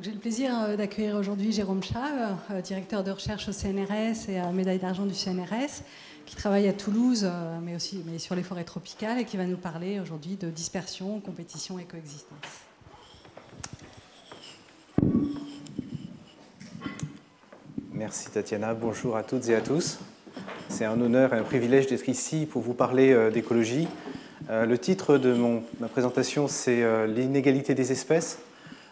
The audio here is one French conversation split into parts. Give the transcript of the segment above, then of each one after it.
J'ai le plaisir d'accueillir aujourd'hui Jérôme Chat, directeur de recherche au CNRS et médaille d'argent du CNRS, qui travaille à Toulouse, mais sur les forêts tropicales, et qui va nous parler aujourd'hui de dispersion, compétition et coexistence. Merci Tatiana, bonjour à toutes et à tous. C'est un honneur et un privilège d'être ici pour vous parler d'écologie. Le titre de ma présentation, c'est l'inégalité des espèces.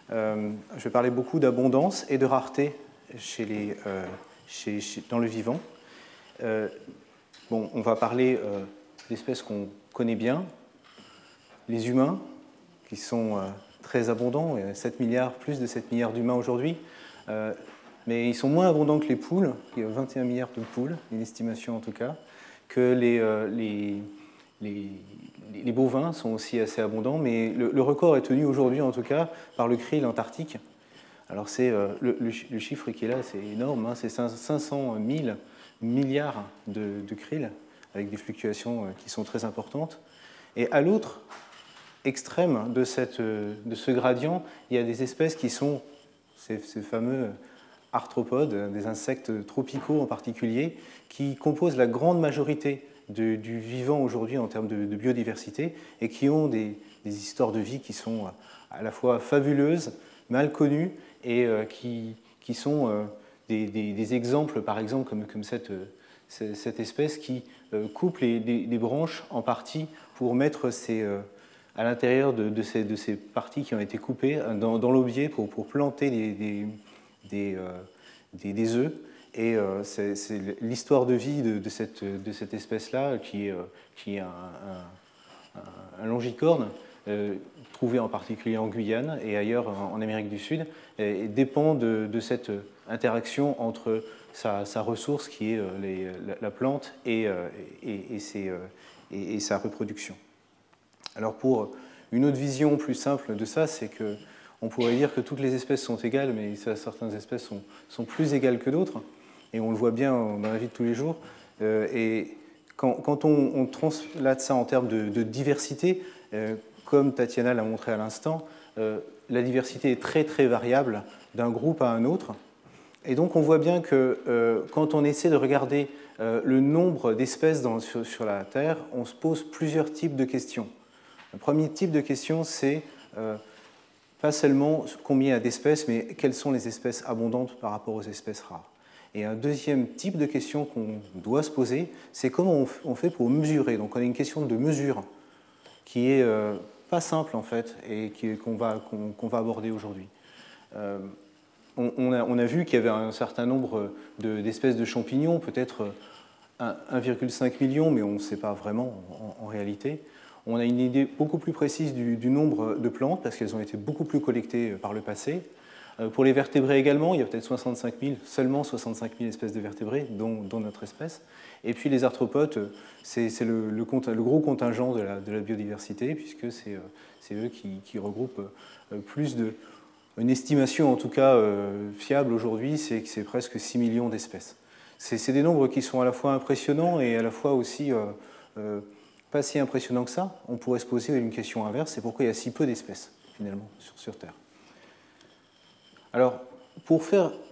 Je vais parler beaucoup d'abondance et de rareté dans le vivant. On va parler d'espèces qu'on connaît bien, les humains, qui sont très abondants, 7 milliards, plus de 7 milliards d'humains aujourd'hui, mais ils sont moins abondants que les poules, il y a 21 milliards de poules, une estimation en tout cas, que les bovins sont aussi assez abondants, mais le record est tenu aujourd'hui en tout cas par le krill antarctique. Alors le chiffre qui est là, c'est énorme, hein, c'est 500 000 milliards de krill, avec des fluctuations qui sont très importantes. Et à l'autre extrême de ce gradient, il y a des espèces qui sont ces fameux arthropodes, des insectes tropicaux en particulier, qui composent la grande majorité du vivant aujourd'hui en termes de biodiversité et qui ont des histoires de vie qui sont à la fois fabuleuses, mal connues et qui sont des exemples, par exemple, comme cette espèce qui coupe des branches en partie pour mettre à l'intérieur de ces parties qui ont été coupées dans l'aubier pour planter des œufs. Et c'est l'histoire de vie de cette espèce-là, qui est un longicorne, trouvé en particulier en Guyane et ailleurs en Amérique du Sud, et dépend de cette interaction entre sa ressource, qui est la plante, et sa reproduction. Alors pour une autre vision plus simple de ça, c'est qu'on pourrait dire que toutes les espèces sont égales, mais certaines espèces sont plus égales que d'autres. Et on le voit bien dans la vie de tous les jours. Et quand on translate ça en termes de diversité, comme Tatiana l'a montré à l'instant, la diversité est très très variable d'un groupe à un autre. Et donc on voit bien que quand on essaie de regarder le nombre d'espèces sur la Terre, on se pose plusieurs types de questions. Le premier type de question, c'est pas seulement combien il y a d'espèces, mais quelles sont les espèces abondantes par rapport aux espèces rares. Et un deuxième type de question qu'on doit se poser, c'est comment on fait pour mesurer. Donc on a une question de mesure qui est pas simple en fait et qu'on va aborder aujourd'hui. On a vu qu'il y avait un certain nombre d'espèces de champignons, peut-être 1,5 million, mais on ne sait pas vraiment en réalité. On a une idée beaucoup plus précise du nombre de plantes, parce qu'elles ont été beaucoup plus collectées par le passé. Pour les vertébrés également, il y a peut-être seulement 65 000 espèces de vertébrés, dont notre espèce. Et puis les arthropodes, c'est le gros contingent de la biodiversité, puisque c'est eux qui regroupent plus de... Une estimation, en tout cas fiable aujourd'hui, c'est que c'est presque 6 millions d'espèces. C'est des nombres qui sont à la fois impressionnants et à la fois aussi pas si impressionnants que ça. On pourrait se poser une question inverse, c'est pourquoi il y a si peu d'espèces, finalement, sur Terre. Alors, pour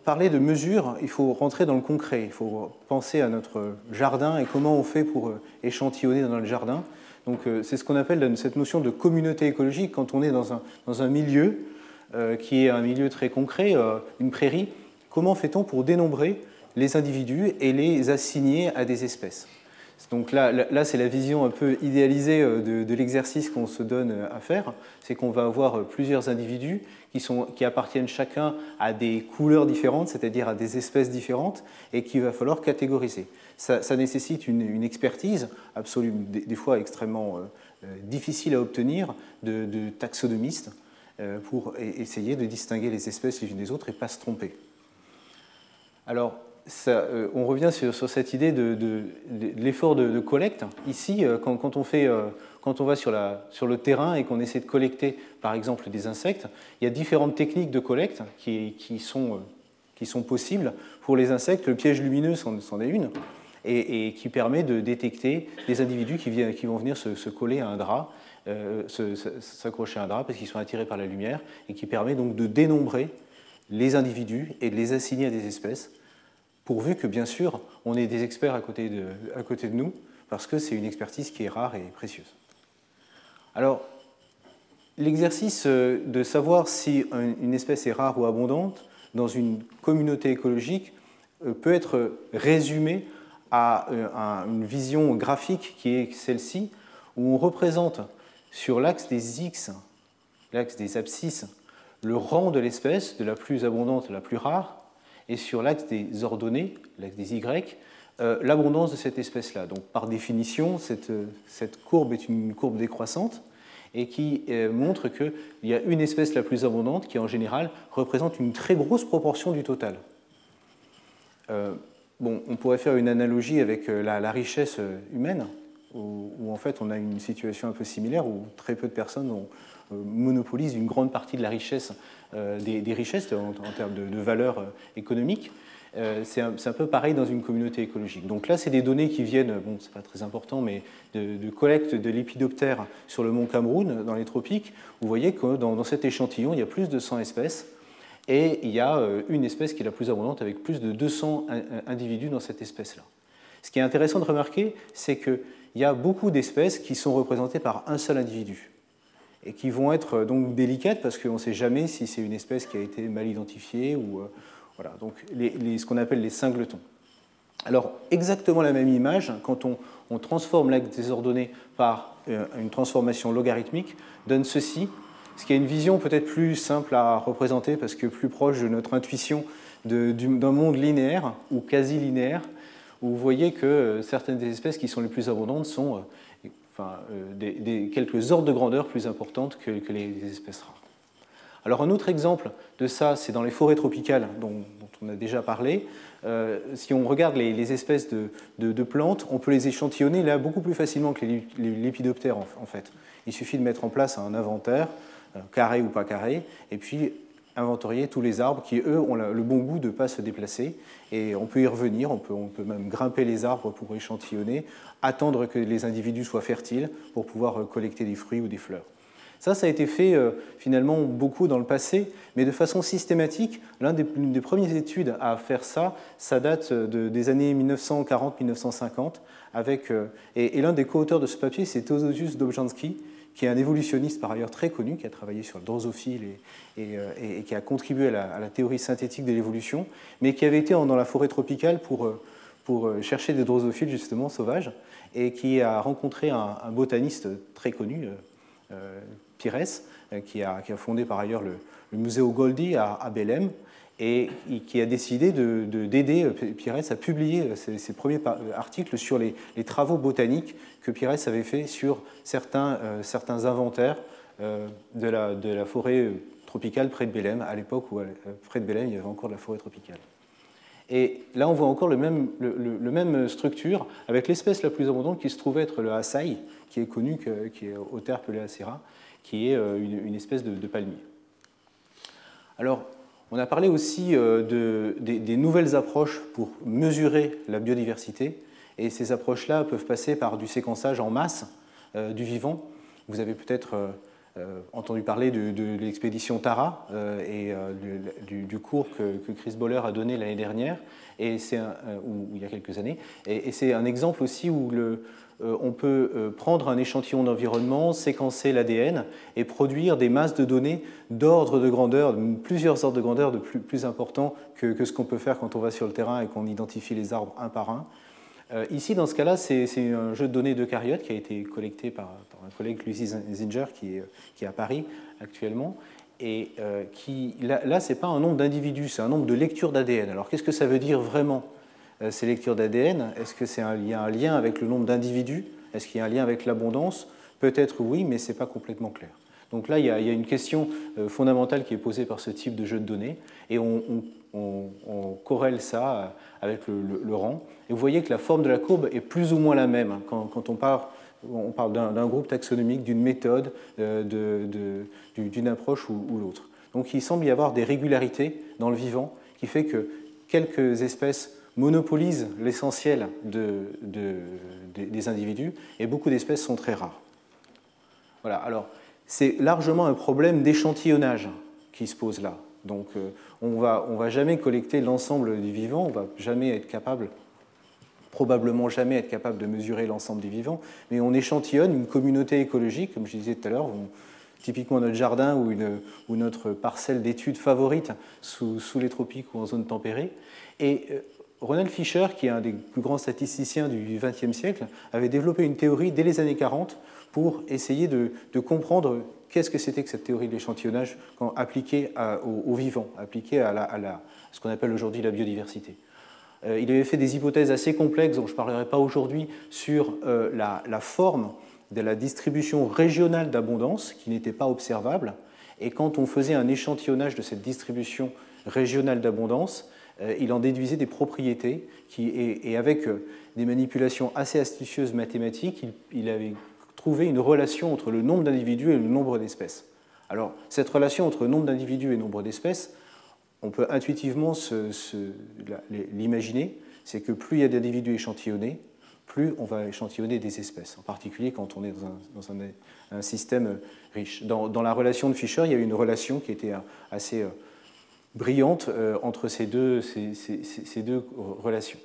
parler de mesures, il faut rentrer dans le concret. Il faut penser à notre jardin et comment on fait pour échantillonner dans le jardin. Donc, c'est ce qu'on appelle cette notion de communauté écologique. Quand on est dans un milieu qui est un milieu très concret, une prairie, comment fait-on pour dénombrer les individus et les assigner à des espèces? Donc là c'est la vision un peu idéalisée de l'exercice qu'on se donne à faire. C'est qu'on va avoir plusieurs individus qui appartiennent chacun à des couleurs différentes, c'est-à-dire à des espèces différentes, et qu'il va falloir catégoriser. Ça nécessite une expertise absolument, des fois extrêmement difficile à obtenir, de taxonomistes, pour essayer de distinguer les espèces les unes des autres et ne pas se tromper. Alors, on revient sur cette idée de l'effort de collecte. Ici, quand on va sur le terrain et qu'on essaie de collecter, par exemple, des insectes, il y a différentes techniques de collecte qui sont possibles. Pour les insectes, le piège lumineux c'en est une, et qui permet de détecter des individus qui vont venir se coller à un drap, s'accrocher à un drap parce qu'ils sont attirés par la lumière, et qui permet donc de dénombrer les individus et de les assigner à des espèces, pourvu que, bien sûr, on ait des experts à côté de nous, parce que c'est une expertise qui est rare et précieuse. Alors, l'exercice de savoir si une espèce est rare ou abondante dans une communauté écologique peut être résumé à une vision graphique qui est celle-ci, où on représente sur l'axe des X, l'axe des abscisses, le rang de l'espèce, de la plus abondante à la plus rare, et sur l'axe des ordonnées, l'axe des Y, l'abondance de cette espèce-là. Donc, par définition, cette courbe est une courbe décroissante et qui montre qu'il y a une espèce la plus abondante qui, en général, représente une très grosse proportion du total. Bon, on pourrait faire une analogie avec la richesse humaine, où en fait on a une situation un peu similaire, où très peu de personnes monopolisent une grande partie de la richesse, des richesses en termes de valeur économique. C'est un peu pareil dans une communauté écologique. Donc là, c'est des données qui viennent, bon, c'est pas très important, mais de collecte de lépidoptères sur le mont Cameroun, dans les tropiques. Vous voyez que dans cet échantillon, il y a plus de 100 espèces, et il y a une espèce qui est la plus abondante, avec plus de 200 individus dans cette espèce-là. Ce qui est intéressant de remarquer, c'est qu'il y a beaucoup d'espèces qui sont représentées par un seul individu, et qui vont être donc délicates, parce qu'on ne sait jamais si c'est une espèce qui a été mal identifiée, ou... Voilà, donc ce qu'on appelle les singletons. Alors, exactement la même image, quand on transforme l'axe des ordonnées par une transformation logarithmique, donne ceci, ce qui a une vision peut-être plus simple à représenter, parce que plus proche de notre intuition d'un monde linéaire ou quasi linéaire, où vous voyez que certaines des espèces qui sont les plus abondantes sont quelques ordres de grandeur plus importantes que les espèces rares. Alors un autre exemple de ça, c'est dans les forêts tropicales dont on a déjà parlé. Si on regarde les espèces de plantes, on peut les échantillonner là beaucoup plus facilement que les lépidoptères en fait. Il suffit de mettre en place un inventaire, carré ou pas carré, et puis inventorier tous les arbres qui, eux, ont le bon goût de ne pas se déplacer. Et on peut y revenir, on peut même grimper les arbres pour échantillonner, attendre que les individus soient fertiles pour pouvoir collecter des fruits ou des fleurs. Ça a été fait finalement beaucoup dans le passé, mais de façon systématique. L'une des premières études à faire ça, ça date des années 1940-1950, et l'un des co-auteurs de ce papier, c'est Teodosius Dobzhansky, qui est un évolutionniste par ailleurs très connu, qui a travaillé sur le drosophile et qui a contribué à la théorie synthétique de l'évolution, mais qui avait été dans la forêt tropicale pour chercher des drosophiles justement sauvages, et qui a rencontré un botaniste très connu, Pires, qui a fondé par ailleurs le Museo Goldie à Belém, et qui a décidé d'aider Pires à publier ses premiers articles sur les travaux botaniques que Pires avait fait sur certains inventaires de la forêt tropicale près de Belém, à l'époque où près de Belém il y avait encore de la forêt tropicale. Et là on voit encore le même structure avec l'espèce la plus abondante qui se trouve être le Açaï, qui est connu, qui est Euterpe oleacera, qui est une espèce de palmier. Alors, on a parlé aussi des nouvelles approches pour mesurer la biodiversité, et ces approches-là peuvent passer par du séquençage en masse du vivant. Vous avez peut-être entendu parler de l'expédition Tara et du cours que Chris Boller a donné l'année dernière, et ou il y a quelques années, et c'est un exemple aussi où on peut prendre un échantillon d'environnement, séquencer l'ADN et produire des masses de données d'ordre de grandeur, plusieurs ordres de grandeur plus importants que ce qu'on peut faire quand on va sur le terrain et qu'on identifie les arbres un par un. Ici, dans ce cas-là, c'est un jeu de données d'eucaryotes qui a été collecté par un collègue, Lucy Zinger, qui est à Paris actuellement. Et là, ce n'est pas un nombre d'individus, c'est un nombre de lectures d'ADN. Alors, qu'est-ce que ça veut dire vraiment, ces lectures d'ADN? Est-ce qu'il y a un lien avec le nombre d'individus? Est-ce qu'il y a un lien avec l'abondance? Peut-être oui, mais ce n'est pas complètement clair. Donc là, il y a une question fondamentale qui est posée par ce type de jeu de données, et on corrèle ça avec le rang. Et vous voyez que la forme de la courbe est plus ou moins la même quand on parle d'un groupe taxonomique, d'une méthode, d'une approche ou l'autre. Donc il semble y avoir des régularités dans le vivant qui fait que quelques espèces monopolisent l'essentiel des individus, et beaucoup d'espèces sont très rares. Voilà, alors c'est largement un problème d'échantillonnage qui se pose là. Donc on va jamais collecter l'ensemble du vivant, on va jamais être capable, probablement jamais être capable de mesurer l'ensemble des vivants, mais on échantillonne une communauté écologique, comme je disais tout à l'heure, typiquement notre jardin ou notre parcelle d'études favorite sous les tropiques ou en zone tempérée. Et Ronald Fisher, qui est un des plus grands statisticiens du XXe siècle, avait développé une théorie dès les années 40 pour essayer de comprendre qu'est-ce que c'était que cette théorie de l'échantillonnage appliquée au vivant, appliquée à ce qu'on appelle aujourd'hui la biodiversité. Il avait fait des hypothèses assez complexes dont je ne parlerai pas aujourd'hui sur la forme de la distribution régionale d'abondance qui n'était pas observable. Et quand on faisait un échantillonnage de cette distribution régionale d'abondance, il en déduisait des propriétés et avec des manipulations assez astucieuses mathématiques, il avait trouvé une relation entre le nombre d'individus et le nombre d'espèces. Alors, cette relation entre le nombre d'individus et le nombre d'espèces, on peut intuitivement l'imaginer, c'est que plus il y a d'individus échantillonnés, plus on va échantillonner des espèces, en particulier quand on est dans un système riche. Dans la relation de Fisher, il y a eu une relation qui était assez brillante entre ces deux relations,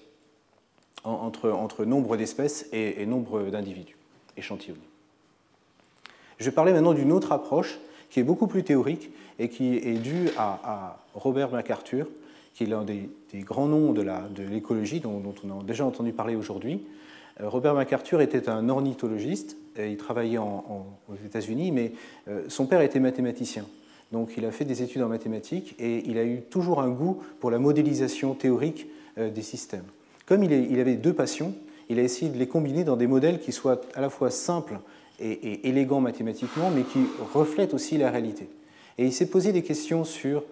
entre nombre d'espèces et nombre d'individus échantillonnés. Je vais parler maintenant d'une autre approche qui est beaucoup plus théorique et qui est due à Robert McArthur, qui est l'un des grands noms de l'écologie dont on a déjà entendu parler aujourd'hui. Robert McArthur était un ornithologiste, il travaillait aux États-Unis, mais son père était mathématicien. Donc il a fait des études en mathématiques et il a eu toujours un goût pour la modélisation théorique des systèmes. Comme il avait deux passions, il a essayé de les combiner dans des modèles qui soient à la fois simples et élégants mathématiquement, mais qui reflètent aussi la réalité. Et il s'est posé des questions sur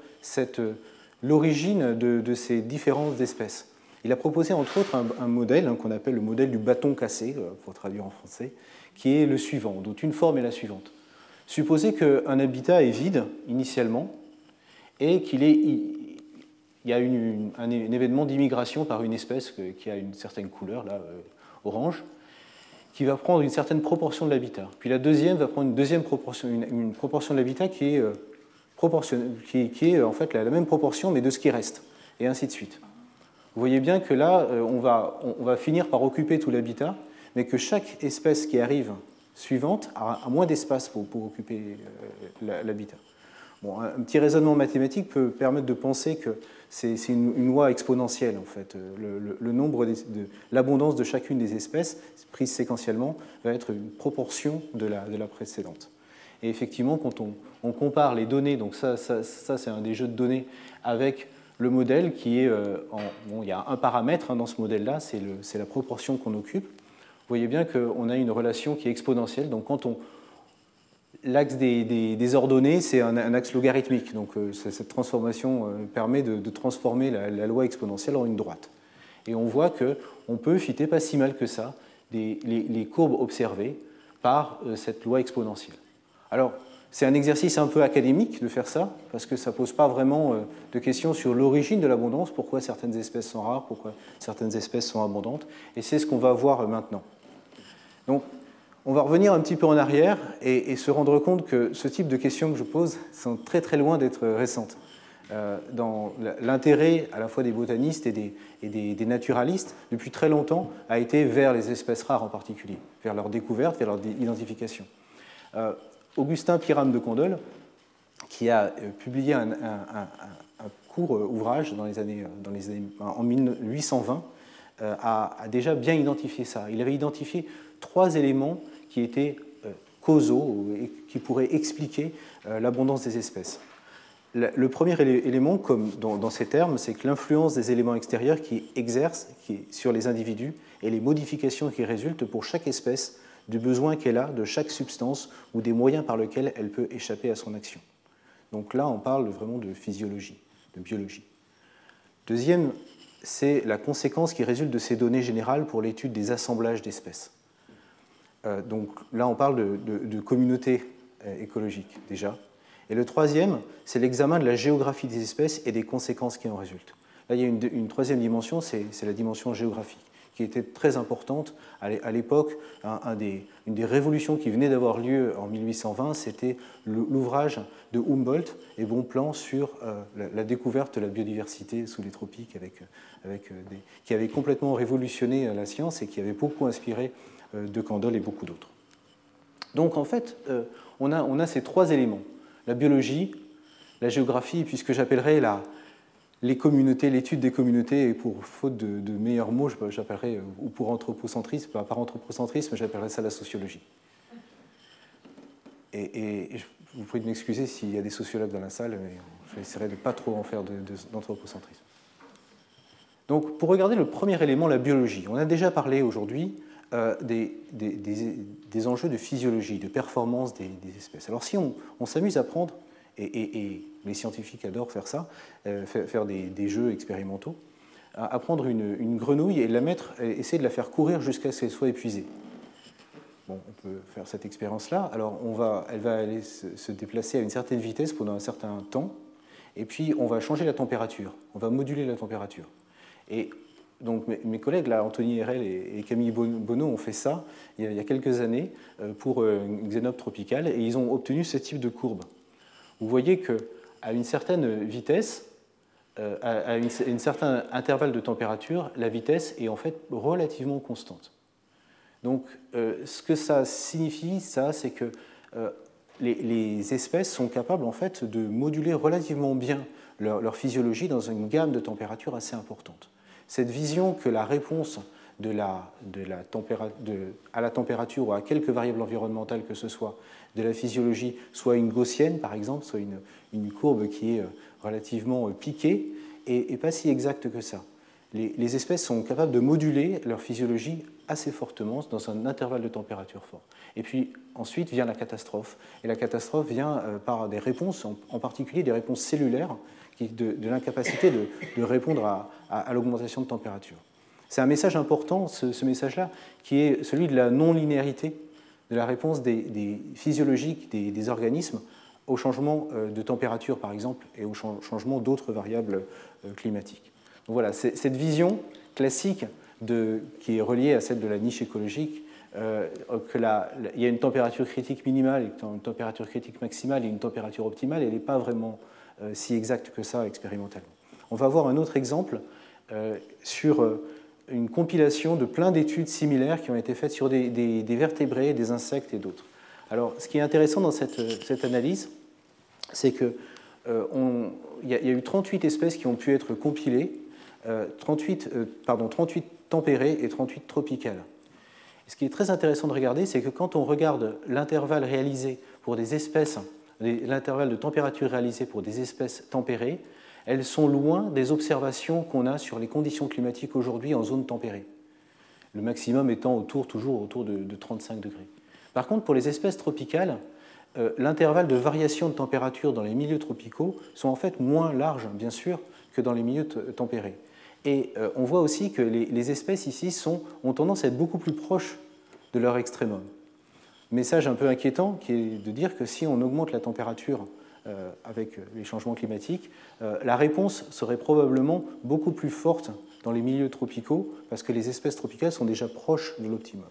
l'origine de ces différences d'espèces. Il a proposé entre autres un modèle qu'on appelle le modèle du bâton cassé, pour traduire en français, qui est le suivant, dont une forme est la suivante. Supposez qu'un habitat est vide initialement et qu'il y a un événement d'immigration par une espèce qui a une certaine couleur, là, orange, qui va prendre une certaine proportion de l'habitat. Puis la deuxième va prendre une proportion de l'habitat qui est en fait la même proportion, mais de ce qui reste, et ainsi de suite. Vous voyez bien que là, on va finir par occuper tout l'habitat, mais que chaque espèce qui arrive suivante a moins d'espace pour occuper l'habitat. Bon, un petit raisonnement mathématique peut permettre de penser que c'est une loi exponentielle, en fait. Le nombre l'abondance de chacune des espèces, prise séquentiellement, va être une proportion de la précédente. Et effectivement, quand on compare les données, donc ça c'est un des jeux de données, avec le modèle qui est, il y a un paramètre dans ce modèle-là, c'est la proportion qu'on occupe. Vous voyez bien qu'on a une relation qui est exponentielle. Donc quand l'axe des ordonnées, c'est un axe logarithmique. Donc cette transformation permet de transformer la loi exponentielle en une droite. Et on voit qu'on peut fitter pas si mal que ça les courbes observées par cette loi exponentielle. Alors, c'est un exercice un peu académique de faire ça, parce que ça ne pose pas vraiment de questions sur l'origine de l'abondance, pourquoi certaines espèces sont rares, pourquoi certaines espèces sont abondantes, et c'est ce qu'on va voir maintenant. Donc, on va revenir un petit peu en arrière et se rendre compte que ce type de questions que je pose sont très très loin d'être récentes. Dans l'intérêt à la fois des botanistes et des naturalistes, depuis très longtemps, a été vers les espèces rares en particulier, vers leur découverte, vers leur identification. Augustin Pyrame de Candolle, qui a publié un court ouvrage en 1820, a déjà bien identifié ça. Il avait identifié 3 éléments qui étaient causaux et qui pourraient expliquer l'abondance des espèces. Le premier élément, comme dans ces termes, c'est que l'influence des éléments extérieurs qui exercent sur les individus et les modifications qui résultent pour chaque espèce du besoin qu'elle a de chaque substance ou des moyens par lesquels elle peut échapper à son action. Donc là, on parle vraiment de physiologie, de biologie. Deuxième, c'est la conséquence qui résulte de ces données générales pour l'étude des assemblages d'espèces. Donc là, on parle de communauté écologique déjà. Et le troisième, c'est l'examen de la géographie des espèces et des conséquences qui en résultent. Là, il y a une troisième dimension, c'est la dimension géographique, qui était très importante à l'époque. Une des révolutions qui venait d'avoir lieu en 1820, c'était l'ouvrage de Humboldt et Bonpland sur la découverte de la biodiversité sous les tropiques, qui avait complètement révolutionné la science et qui avait beaucoup inspiré de Candolle et beaucoup d'autres. Donc en fait, on a ces trois éléments, la biologie, la géographie, puis ce que j'appellerais les communautés, l'étude des communautés, et pour faute de meilleurs mots, j'appellerais, ou pour anthropocentrisme, par anthropocentrisme, j'appellerais ça la sociologie. Et je vous prie de m'excuser s'il y a des sociologues dans la salle, mais j'essaierai de ne pas trop en faire d'anthropocentrisme. Donc, pour regarder le premier élément, la biologie, on a déjà parlé aujourd'hui des enjeux de physiologie, de performance des espèces. Alors, si on s'amuse à prendre, et les scientifiques adorent faire ça, faire des jeux expérimentaux, à prendre une grenouille et essayer de la faire courir jusqu'à ce qu'elle soit épuisée. Bon, on peut faire cette expérience-là. Alors, elle va aller se déplacer à une certaine vitesse pendant un certain temps, et puis on va changer la température, on va moduler la température. Et donc mes collègues, là, Anthony Herel et Camille Bonneau, ont fait ça il y a quelques années pour une xénope tropicale, et ils ont obtenu ce type de courbe. Vous voyez qu'à une certaine vitesse, à un certain intervalle de température, la vitesse est en fait relativement constante. Donc, ce que ça signifie, c'est que les espèces sont capables en fait de moduler relativement bien leur physiologie dans une gamme de températures assez importante. Cette vision que la réponse à la température ou à quelques variables environnementales que ce soit de la physiologie, soit une gaussienne par exemple, soit une courbe qui est relativement piquée, et pas si exacte que ça. Les espèces sont capables de moduler leur physiologie assez fortement dans un intervalle de température fort. Et puis ensuite vient la catastrophe. Et la catastrophe vient par des réponses, en particulier des réponses cellulaires, de l'incapacité de répondre à l'augmentation de température. C'est un message important, ce message-là, qui est celui de la non-linéarité de la réponse physiologique des organismes au changement de température, par exemple, et au changement d'autres variables climatiques. Donc voilà, cette vision classique qui est reliée à celle de la niche écologique, il y a une température critique minimale, une température critique maximale et une température optimale, elle n'est pas vraiment si exacte que ça expérimentalement. On va voir un autre exemple sur une compilation de plein d'études similaires qui ont été faites sur des vertébrés, des insectes et d'autres. Alors, ce qui est intéressant dans cette analyse, c'est qu'il y a eu 38 espèces qui ont pu être compilées, 38 tempérées et 38 tropicales. Et ce qui est très intéressant de regarder, c'est que quand on regarde l'intervalle réalisé pour des espèces, l'intervalle de température réalisé pour des espèces tempérées, elles sont loin des observations qu'on a sur les conditions climatiques aujourd'hui en zone tempérée. Le maximum étant toujours autour de 35 degrés. Par contre, pour les espèces tropicales, l'intervalle de variation de température dans les milieux tropicaux sont en fait moins larges, bien sûr, que dans les milieux tempérés. Et on voit aussi que les espèces ici ont tendance à être beaucoup plus proches de leur extrémum. Message un peu inquiétant qui est de dire que si on augmente la température avec les changements climatiques, la réponse serait probablement beaucoup plus forte dans les milieux tropicaux parce que les espèces tropicales sont déjà proches de l'optimum.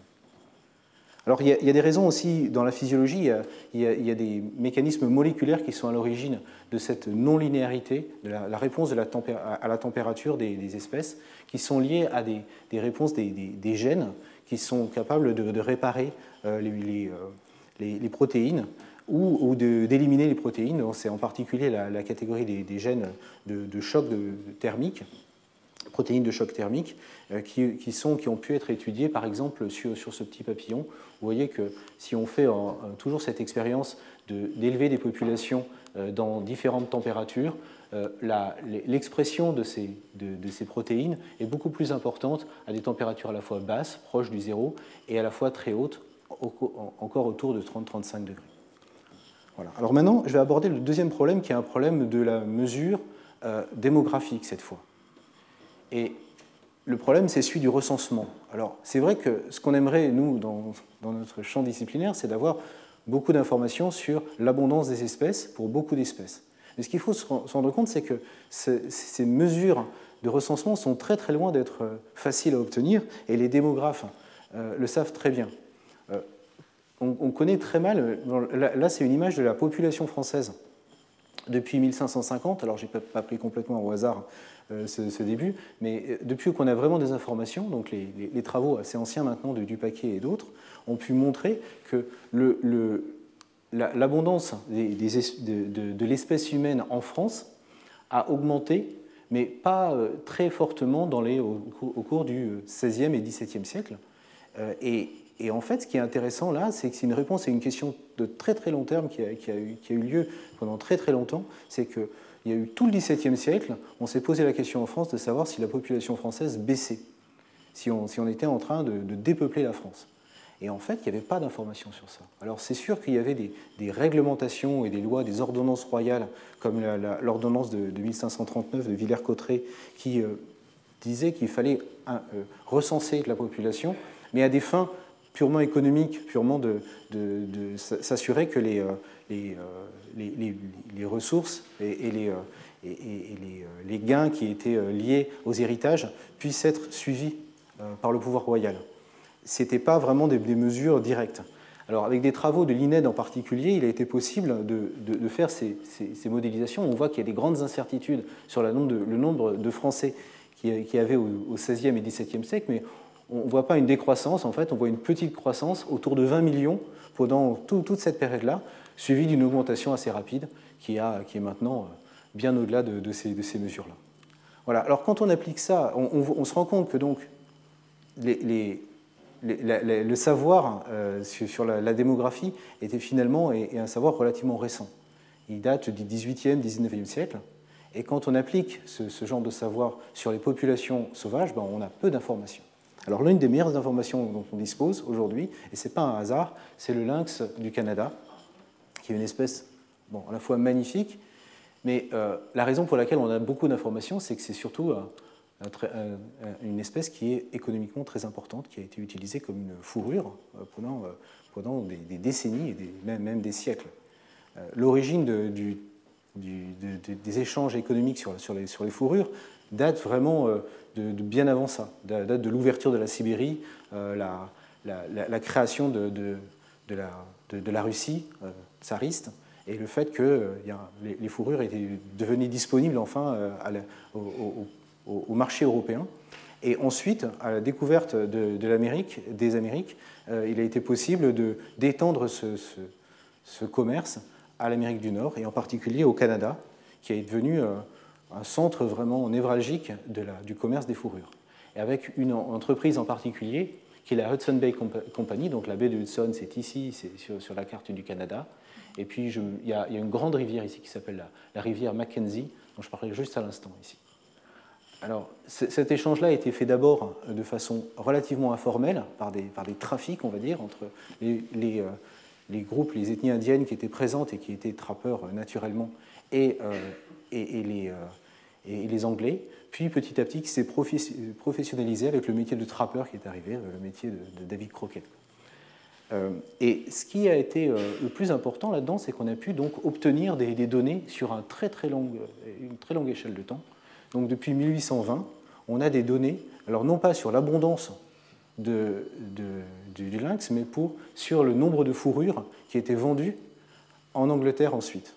Alors il y a des raisons aussi dans la physiologie, il y a des mécanismes moléculaires qui sont à l'origine de cette non-linéarité, de la réponse à la température des espèces, qui sont liées à des réponses des gènes qui sont capables de réparer les protéines ou d'éliminer les protéines. C'est en particulier la catégorie des gènes de choc thermique, protéines de choc thermique, qui ont pu être étudiées par exemple sur ce petit papillon. Vous voyez que si on fait toujours cette expérience d'élever des populations dans différentes températures, l'expression de ces protéines est beaucoup plus importante à des températures à la fois basses, proches du zéro, et à la fois très hautes, encore autour de 30-35 degrés. Voilà. Alors maintenant, je vais aborder le deuxième problème, qui est un problème de la mesure démographique cette fois. Et le problème, c'est celui du recensement. Alors, c'est vrai que ce qu'on aimerait, nous, dans notre champ disciplinaire, c'est d'avoir beaucoup d'informations sur l'abondance des espèces pour beaucoup d'espèces. Mais ce qu'il faut se rendre compte, c'est que ces mesures de recensement sont très très loin d'être faciles à obtenir, et les démographes le savent très bien. On connaît très mal, là c'est une image de la population française depuis 1550, alors je n'ai pas pris complètement au hasard ce début, mais depuis qu'on a vraiment des informations, donc les travaux assez anciens maintenant de Dupaquet et d'autres, ont pu montrer que l'abondance de l'espèce humaine en France a augmenté, mais pas très fortement au cours du XVIe et XVIIe siècle. Et en fait, ce qui est intéressant là, c'est que c'est une réponse à une question de très très long terme qui a eu lieu pendant très très longtemps. C'est qu'il y a eu tout le XVIIe siècle, on s'est posé la question en France de savoir si la population française baissait, si on était en train de dépeupler la France. Et en fait, il n'y avait pas d'informations sur ça. Alors c'est sûr qu'il y avait des réglementations et des lois, des ordonnances royales, comme l'ordonnance de 1539 de Villers-Cotterêts, qui disait qu'il fallait recenser la population, mais à des fins purement économiques, purement de s'assurer que les ressources et les gains qui étaient liés aux héritages puissent être suivis par le pouvoir royal. Ce n'était pas vraiment des mesures directes. Alors, avec des travaux de l'INED en particulier, il a été possible de faire ces modélisations. On voit qu'il y a des grandes incertitudes sur le nombre de Français qu'il y avait au XVIe et XVIIe siècle, mais on ne voit pas une décroissance, en fait, on voit une petite croissance autour de 20 millions pendant toute cette période-là, suivie d'une augmentation assez rapide qui est maintenant bien au-delà de ces mesures-là. Voilà. Alors, quand on applique ça, on se rend compte que donc, le savoir sur la démographie était finalement un savoir relativement récent. Il date du XVIIIe, XIXe siècle. Et quand on applique ce genre de savoir sur les populations sauvages, ben, on a peu d'informations. Alors l'une des meilleures informations dont on dispose aujourd'hui, et ce n'est pas un hasard, c'est le lynx du Canada, qui est une espèce à la fois magnifique, mais la raison pour laquelle on a beaucoup d'informations, c'est que c'est surtout une espèce qui est économiquement très importante, qui a été utilisée comme une fourrure pendant des décennies et même des siècles. L'origine des échanges économiques sur les fourrures date vraiment de bien avant ça, date de l'ouverture de la Sibérie, la création de la Russie tsariste, et le fait que les fourrures étaient devenues disponibles enfin au marché européen. Et ensuite, à la découverte des Amériques, il a été possible d'étendre ce commerce à l'Amérique du Nord, et en particulier au Canada, qui est devenu un centre vraiment névralgique du commerce des fourrures. Et avec une entreprise en particulier, qui est la Hudson Bay Company, donc la baie de Hudson, c'est ici, c'est sur la carte du Canada. Et puis, il y a une grande rivière ici qui s'appelle la rivière Mackenzie, dont je parlerai juste à l'instant ici. Alors, cet échange-là a été fait d'abord de façon relativement informelle, par des trafics, on va dire, entre les groupes, les ethnies indiennes qui étaient présentes et qui étaient trappeurs naturellement, et les Anglais, puis petit à petit qui s'est professionnalisé avec le métier de trappeur qui est arrivé, le métier de David Crockett. Et ce qui a été le plus important là-dedans, c'est qu'on a pu donc obtenir des données sur une très longue échelle de temps. Donc depuis 1820, on a des données, alors non pas sur l'abondance du lynx, mais sur le nombre de fourrures qui étaient vendues en Angleterre ensuite.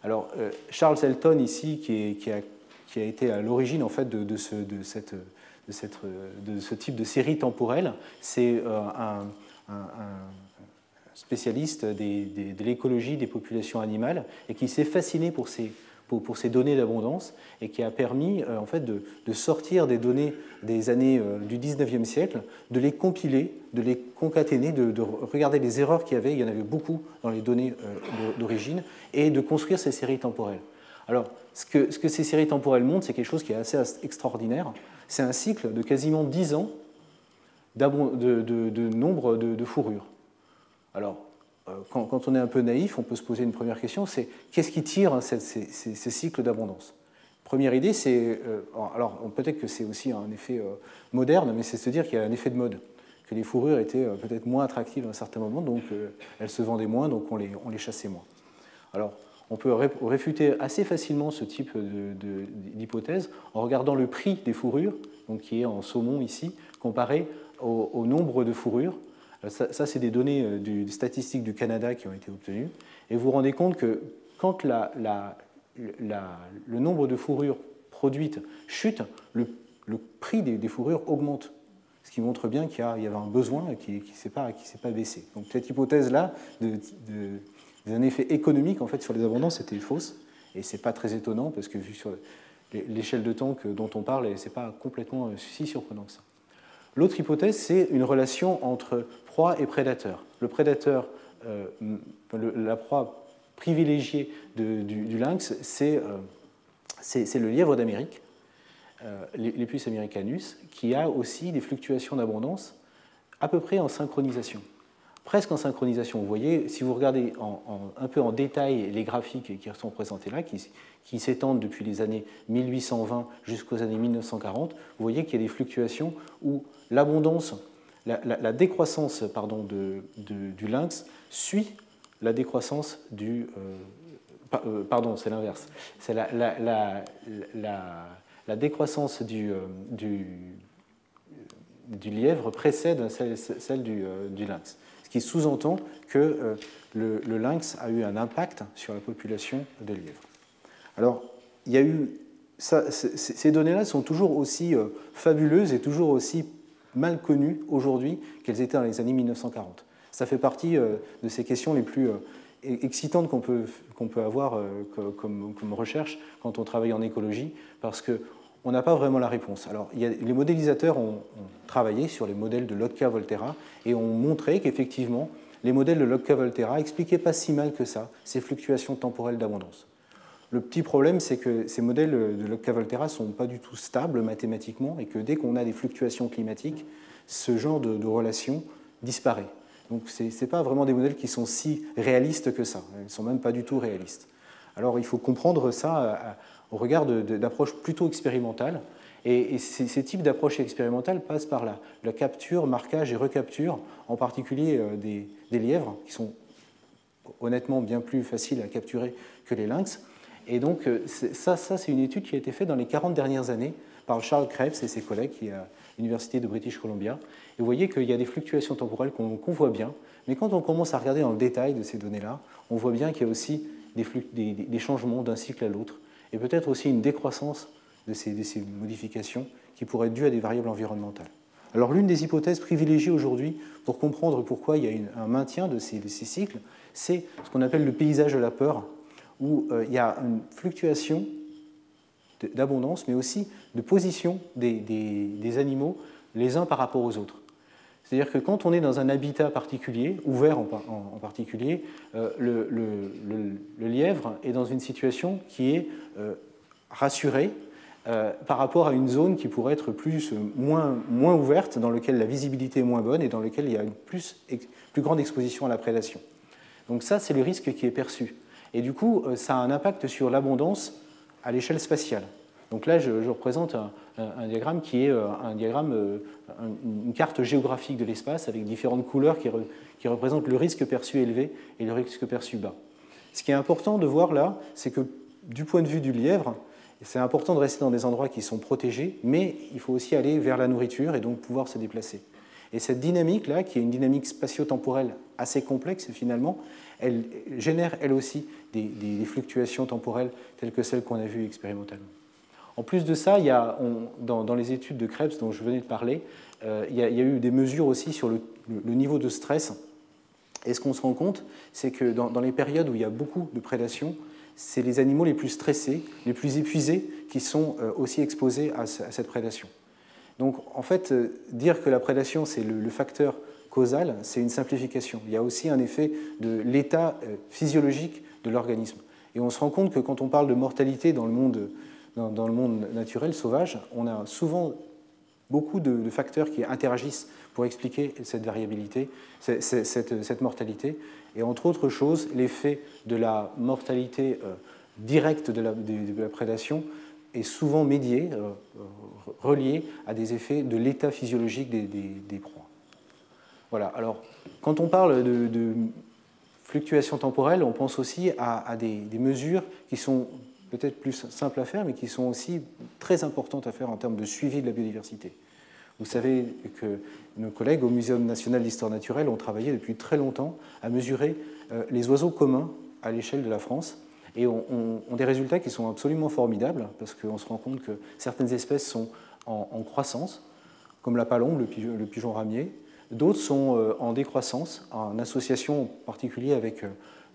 Alors Charles Elton ici, qui a été à l'origine en fait de ce type de série temporelle, c'est un spécialiste de l'écologie des populations animales et qui s'est fasciné pour ces données d'abondance et qui a permis en fait de sortir des données des années du 19e siècle, de les compiler, de les concaténer, de regarder les erreurs qu'il y avait, il y en avait beaucoup dans les données d'origine, et de construire ces séries temporelles. Alors, ce que ces séries temporelles montrent, c'est quelque chose qui est assez extraordinaire. C'est un cycle de quasiment 10 ans de nombre de fourrures. Alors, quand on est un peu naïf, on peut se poser une première question, c'est qu'est-ce qui tire ces cycles d'abondance? Première idée, c'est, alors peut-être que c'est aussi un effet moderne, mais c'est se dire qu'il y a un effet de mode, que les fourrures étaient peut-être moins attractives à un certain moment, donc elles se vendaient moins, donc on les chassait moins. Alors, on peut réfuter assez facilement ce type d'hypothèse en regardant le prix des fourrures, donc qui est en saumon ici, comparé au nombre de fourrures. Ça c'est des données des statistiques du Canada qui ont été obtenues. Et vous vous rendez compte que quand le nombre de fourrures produites chute, le prix des fourrures augmente. Ce qui montre bien qu'il y avait un besoin qui ne s'est pas baissé. Donc cette hypothèse-là d'un effet économique en fait, sur les abondances était fausse. Et ce n'est pas très étonnant parce que vu sur l'échelle de temps dont on parle, ce n'est pas complètement si surprenant que ça. L'autre hypothèse, c'est une relation entre proie et prédateur. Le prédateur, la proie privilégiée du lynx, c'est le lièvre d'Amérique, Lepus americanus, qui a aussi des fluctuations d'abondance à peu près en synchronisation. Presque en synchronisation. Vous voyez, si vous regardez un peu en détail les graphiques qui sont présentés là, qui s'étendent depuis les années 1820 jusqu'aux années 1940, vous voyez qu'il y a des fluctuations où l'abondance, la décroissance du lynx suit la décroissance du... pardon, c'est l'inverse. C'est la décroissance du lièvre précède celle du lynx. Ce qui sous-entend que le lynx a eu un impact sur la population de lièvres. Alors, il y a eu ces données-là sont toujours aussi fabuleuses et toujours aussi mal connues aujourd'hui qu'elles étaient dans les années 1940. Ça fait partie de ces questions les plus excitantes qu'on peut avoir comme recherche quand on travaille en écologie, parce qu'on n'a pas vraiment la réponse. Alors, les modélisateurs ont travaillé sur les modèles de Lotka-Volterra et ont montré qu'effectivement, les modèles de Lotka-Volterra n'expliquaient pas si mal que ça ces fluctuations temporelles d'abondance. Le petit problème, c'est que ces modèles de Lotka-Volterra ne sont pas du tout stables mathématiquement et que dès qu'on a des fluctuations climatiques, ce genre de relation disparaît. Donc ce n'est pas vraiment des modèles qui sont si réalistes que ça. Ils ne sont même pas du tout réalistes. Alors il faut comprendre ça au regard d'approches plutôt expérimentales. Et ces types d'approches expérimentales passent par la capture, marquage et recapture, en particulier des lièvres, qui sont honnêtement bien plus faciles à capturer que les lynx. Et donc ça c'est une étude qui a été faite dans les 40 dernières années par Charles Krebs et ses collègues qui est à l'Université de British Columbia. Et vous voyez qu'il y a des fluctuations temporelles qu'on voit bien, mais quand on commence à regarder dans le détail de ces données-là, on voit bien qu'il y a aussi des changements d'un cycle à l'autre, et peut-être aussi une décroissance de ces modifications qui pourraient être dues à des variables environnementales. Alors l'une des hypothèses privilégiées aujourd'hui pour comprendre pourquoi il y a un maintien de ces cycles, c'est ce qu'on appelle le paysage de la peur, où il y a une fluctuation d'abondance, mais aussi de position des animaux les uns par rapport aux autres. C'est-à-dire que quand on est dans un habitat particulier, ouvert en particulier, le lièvre est dans une situation qui est rassurée par rapport à une zone qui pourrait être moins ouverte, dans laquelle la visibilité est moins bonne et dans laquelle il y a une plus grande exposition à la prédation. Donc ça, c'est le risque qui est perçu. Et du coup, ça a un impact sur l'abondance à l'échelle spatiale. Donc là, je représente un diagramme qui est une carte géographique de l'espace avec différentes couleurs qui représentent le risque perçu élevé et le risque perçu bas. Ce qui est important de voir là, c'est que du point de vue du lièvre, c'est important de rester dans des endroits qui sont protégés, mais il faut aussi aller vers la nourriture et donc pouvoir se déplacer. Et cette dynamique-là, qui est une dynamique spatio-temporelle assez complexe finalement, elle génère elle aussi des fluctuations temporelles telles que celles qu'on a vues expérimentalement. En plus de ça, il y a, dans les études de Krebs dont je venais de parler, il y a eu des mesures aussi sur le niveau de stress. Et ce qu'on se rend compte, c'est que dans les périodes où il y a beaucoup de prédation, c'est les animaux les plus stressés, les plus épuisés qui sont aussi exposés à cette prédation. Donc en fait, dire que la prédation c'est le facteur causal, c'est une simplification. Il y a aussi un effet de l'état physiologique de l'organisme. Et on se rend compte que quand on parle de mortalité dans le monde naturel, sauvage, on a souvent beaucoup de facteurs qui interagissent pour expliquer cette variabilité, cette mortalité. Et entre autres choses, l'effet de la mortalité directe de la prédation est souvent médié, relié à des effets de l'état physiologique des proies. Voilà. Alors, quand on parle de fluctuations temporelles, on pense aussi à des mesures qui sont peut-être plus simples à faire, mais qui sont aussi très importantes à faire en termes de suivi de la biodiversité. Vous savez que nos collègues au Muséum national d'histoire naturelle ont travaillé depuis très longtemps à mesurer les oiseaux communs à l'échelle de la France et ont des résultats qui sont absolument formidables parce qu'on se rend compte que certaines espèces sont en croissance, comme la palombe, le pigeon ramier. D'autres sont en décroissance, en association en particulier avec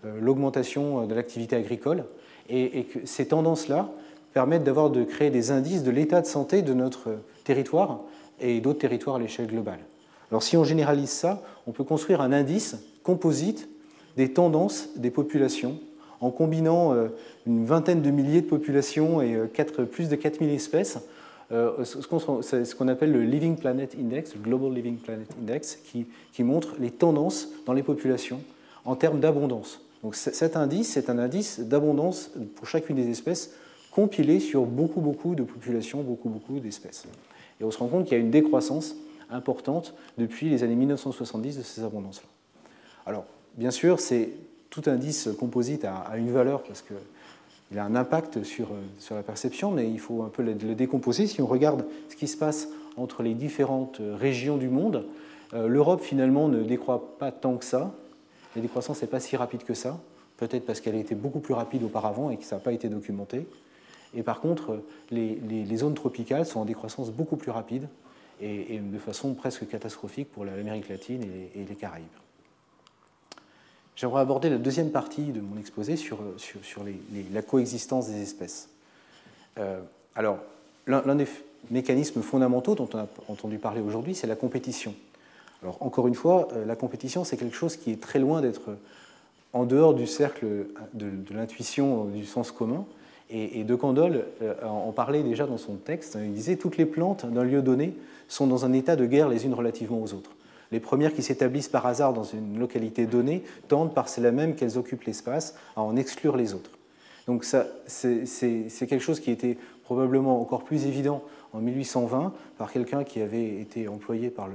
l'augmentation de l'activité agricole. Et que ces tendances-là permettent de créer des indices de l'état de santé de notre territoire et d'autres territoires à l'échelle globale. Alors si on généralise ça, on peut construire un indice composite des tendances des populations en combinant une vingtaine de milliers de populations et plus de 4000 espèces, ce qu'on appelle le Living Planet Index, le Global Living Planet Index, qui montre les tendances dans les populations en termes d'abondance. Donc cet indice, c'est un indice d'abondance pour chacune des espèces compilé sur beaucoup de populations, beaucoup d'espèces. Et on se rend compte qu'il y a une décroissance importante depuis les années 1970 de ces abondances-là. Alors, bien sûr, tout indice composite a une valeur parce qu'il a un impact sur la perception, mais il faut un peu le décomposer. Si on regarde ce qui se passe entre les différentes régions du monde, l'Europe, finalement, ne décroît pas tant que ça. La décroissance n'est pas si rapide que ça, peut-être parce qu'elle a été beaucoup plus rapide auparavant et que ça n'a pas été documenté. Et par contre, les zones tropicales sont en décroissance beaucoup plus rapide et de façon presque catastrophique pour l'Amérique latine et les Caraïbes. J'aimerais aborder la deuxième partie de mon exposé sur la coexistence des espèces. Alors, l'un des mécanismes fondamentaux dont on a entendu parler aujourd'hui, c'est la compétition. Alors, encore une fois, la compétition, c'est quelque chose qui est très loin d'être en dehors du cercle de l'intuition, du sens commun. Et De Candolle en parlait déjà dans son texte. Il disait « Toutes les plantes d'un lieu donné sont dans un état de guerre les unes relativement aux autres. Les premières qui s'établissent par hasard dans une localité donnée tendent, par cela même qu'elles occupent l'espace, à en exclure les autres. » Donc c'est quelque chose qui était probablement encore plus évident en 1820 par quelqu'un qui avait été employé par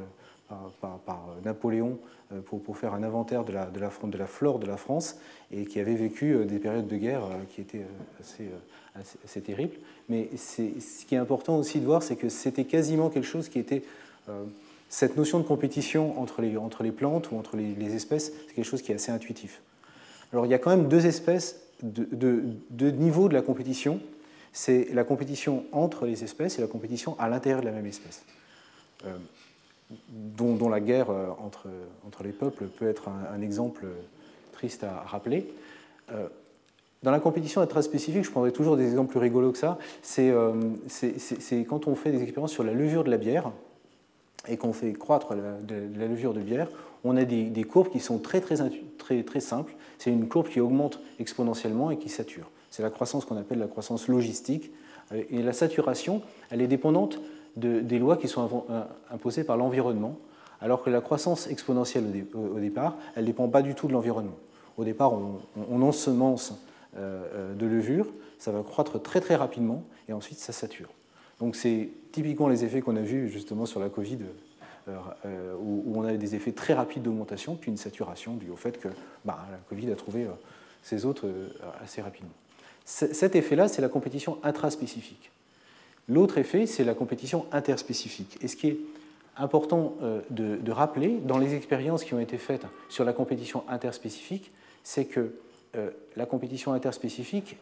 Napoléon pour faire un inventaire de la flore de la France et qui avait vécu des périodes de guerre qui étaient assez terribles. Mais ce qui est important aussi de voir, c'est que c'était quasiment quelque chose qui était... cette notion de compétition entre les plantes ou entre les espèces, c'est quelque chose qui est assez intuitif. Alors il y a quand même deux espèces, deux niveaux de la compétition. C'est la compétition entre les espèces et la compétition à l'intérieur de la même espèce. Dont la guerre entre les peuples peut être un exemple triste à rappeler. Dans la compétition intraspécifique, je prendrai toujours des exemples plus rigolos que ça, c'est quand on fait des expériences sur la levure de la bière et qu'on fait croître la levure de bière, on a des courbes qui sont très simples. C'est une courbe qui augmente exponentiellement et qui sature. C'est la croissance qu'on appelle la croissance logistique. Et la saturation, elle est dépendante des lois qui sont imposées par l'environnement, alors que la croissance exponentielle au départ, elle ne dépend pas du tout de l'environnement. Au départ, on ensemence de levure, ça va croître très rapidement, et ensuite ça sature. Donc c'est typiquement les effets qu'on a vus justement sur la Covid, où on a des effets très rapides d'augmentation, puis une saturation due au fait que la Covid a trouvé ses hôtes assez rapidement. Cet effet-là, c'est la compétition intraspécifique. L'autre effet, c'est la compétition interspécifique. Et ce qui est important de rappeler dans les expériences qui ont été faites sur la compétition interspécifique, c'est que la compétition interspécifique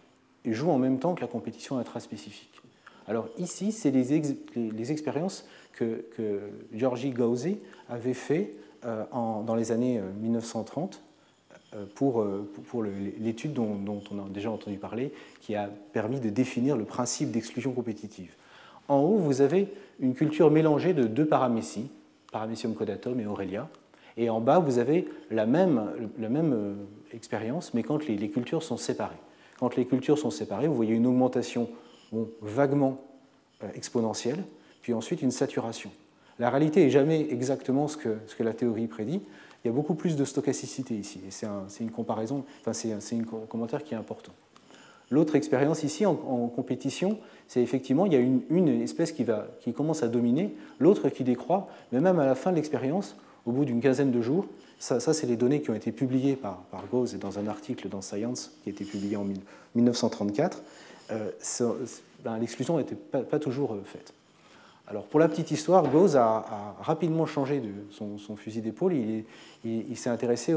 joue en même temps que la compétition intraspécifique. Alors ici, c'est les expériences que György Gauzy avait fait dans les années 1930 pour l'étude dont on a déjà entendu parler, qui a permis de définir le principe d'exclusion compétitive. En haut, vous avez une culture mélangée de deux paramécies, Paramecium caudatum et Aurelia, et en bas, vous avez la même expérience, mais quand les cultures sont séparées. Quand les cultures sont séparées, vous voyez une augmentation vaguement exponentielle, puis ensuite une saturation. La réalité n'est jamais exactement ce que la théorie prédit. Il y a beaucoup plus de stochasticité ici, et c'est une comparaison, c'est un commentaire qui est important. L'autre expérience ici, en compétition, c'est effectivement, il y a une espèce qui commence à dominer, l'autre qui décroît, mais même à la fin de l'expérience, au bout d'une quinzaine de jours, ça c'est les données qui ont été publiées par Gause dans un article dans Science qui a été publié en 1934, l'exclusion n'était pas toujours faite. Alors, pour la petite histoire, Gause a rapidement changé de son fusil d'épaule. Il s'est intéressé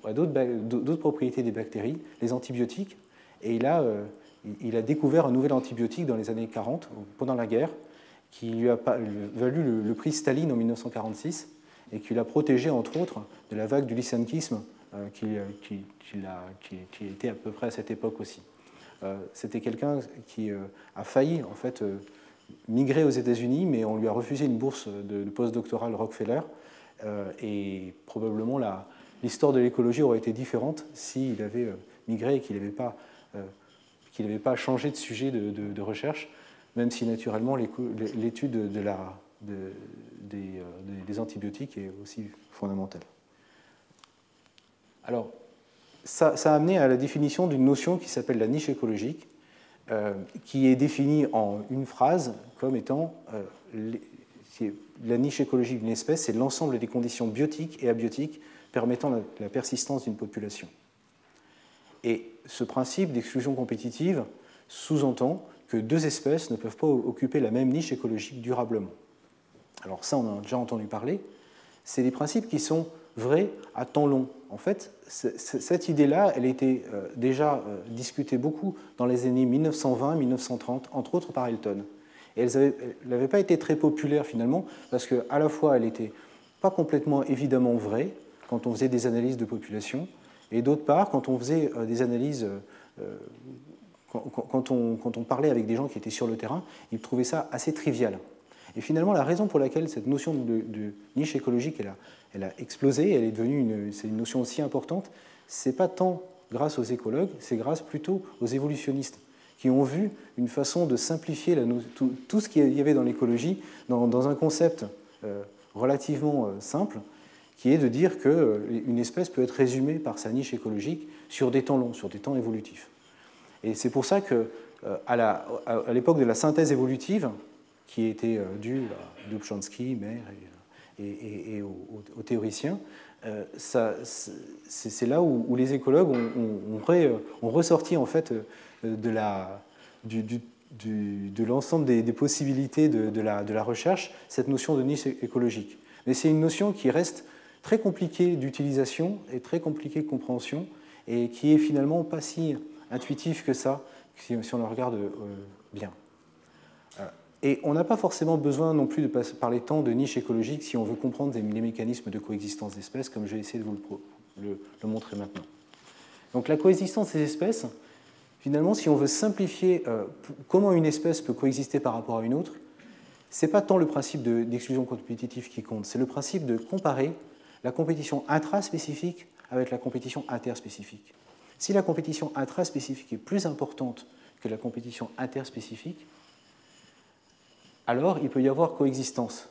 à d'autres propriétés des bactéries, les antibiotiques, et il a découvert un nouvel antibiotique dans les années 40, pendant la guerre, qui lui a valu le prix Staline en 1946, et qui l'a protégé, entre autres, de la vague du lysankisme qui était à peu près à cette époque aussi. C'était quelqu'un qui a failli en fait migrer aux États-Unis, mais on lui a refusé une bourse de postdoctorale Rockefeller, et probablement l'histoire de l'écologie aurait été différente s'il avait migré et qu'il n'avait pas changé de sujet de recherche, même si naturellement l'étude des antibiotiques est aussi fondamentale. Alors, ça a amené à la définition d'une notion qui s'appelle la niche écologique, qui est définie en une phrase comme étant la niche écologique d'une espèce, c'est l'ensemble des conditions biotiques et abiotiques permettant la persistance d'une population. Et ce principe d'exclusion compétitive sous-entend que deux espèces ne peuvent pas occuper la même niche écologique durablement. Alors ça, on en a déjà entendu parler. C'est des principes qui sont vrais à temps long. En fait, cette idée-là, elle était déjà discutée beaucoup dans les années 1920-1930, entre autres par Elton. Et elle n'avait pas été très populaire finalement, parce qu'à la fois, elle n'était pas complètement évidemment vraie quand on faisait des analyses de population, et d'autre part, quand on faisait des analyses, quand on parlait avec des gens qui étaient sur le terrain, ils trouvaient ça assez trivial. Et finalement, la raison pour laquelle cette notion de niche écologique, elle a explosé, elle est devenue une notion aussi importante, c'est pas tant grâce aux écologues, c'est grâce plutôt aux évolutionnistes, qui ont vu une façon de simplifier tout ce qu'il y avait dans l'écologie dans un concept relativement simple, qui est de dire qu'une espèce peut être résumée par sa niche écologique sur des temps longs, sur des temps évolutifs. Et c'est pour ça qu'à l'époque de la synthèse évolutive, qui était due à Dobzhansky, Mayer et aux théoriciens, c'est là où les écologues ont ressorti en fait de l'ensemble des possibilités de la recherche cette notion de niche écologique. Mais c'est une notion qui reste très compliquée d'utilisation et très compliquée de compréhension, et qui est finalement pas si intuitif que ça, si on le regarde bien. Et on n'a pas forcément besoin non plus de parler tant de niche écologique si on veut comprendre les mécanismes de coexistence d'espèces, comme je vais essayer de vous le montrer maintenant. Donc la coexistence des espèces, finalement, si on veut simplifier comment une espèce peut coexister par rapport à une autre, ce n'est pas tant le principe d'exclusion compétitive qui compte, c'est le principe de comparer la compétition intraspécifique avec la compétition interspécifique. Si la compétition intraspécifique est plus importante que la compétition interspécifique, alors il peut y avoir coexistence,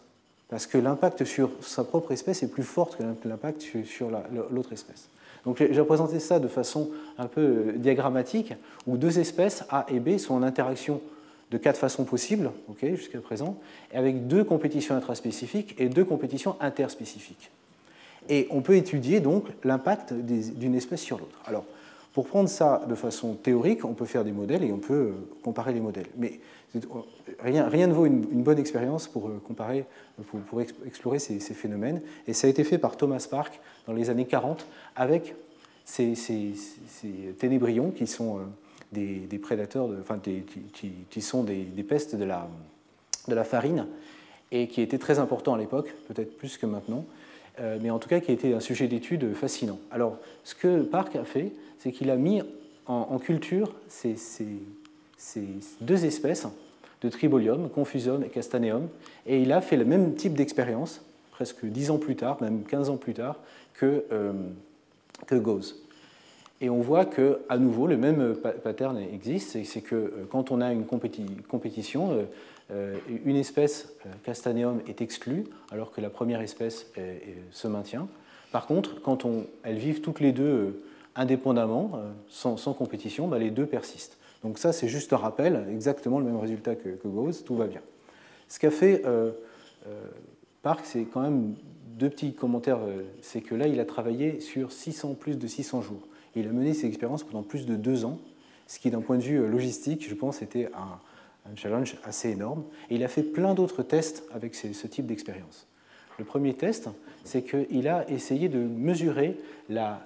parce que l'impact sur sa propre espèce est plus fort que l'impact sur l'autre espèce. Donc j'ai représenté ça de façon un peu diagrammatique, où deux espèces, A et B, sont en interaction de 4 façons possibles, jusqu'à présent, et avec 2 compétitions intraspécifiques et 2 compétitions interspécifiques. Et on peut étudier donc l'impact d'une espèce sur l'autre. Alors, pour prendre ça de façon théorique, on peut faire des modèles et on peut comparer les modèles. Mais rien ne vaut une bonne expérience pour comparer, pour explorer ces phénomènes. Et ça a été fait par Thomas Park dans les années 40 avec ces ténébrions qui sont des prédateurs, qui sont des pestes de la farine, et qui étaient très importants à l'époque, peut-être plus que maintenant, mais en tout cas qui était un sujet d'étude fascinant. Alors, ce que Park a fait, c'est qu'il a mis en culture ces 2 espèces de Tribolium, Confusium et Castaneum, et il a fait le même type d'expérience, presque 10 ans plus tard, même 15 ans plus tard, que Gause. Et on voit qu'à nouveau, le même pattern existe, c'est que quand on a une compétition, une espèce, Castaneum, est exclue, alors que la première espèce se maintient. Par contre, quand elles vivent toutes les deux indépendamment, sans compétition, les 2 persistent. Donc ça, c'est juste un rappel, exactement le même résultat que Gause, tout va bien. Ce qu'a fait Park, c'est quand même deux petits commentaires. C'est que là, il a travaillé sur plus de 600 jours. Et il a mené ses expériences pendant plus de 2 ans, ce qui, d'un point de vue logistique, je pense, était un challenge assez énorme. Et il a fait plein d'autres tests avec ce type d'expérience. Le premier test, c'est qu'il a essayé de mesurer la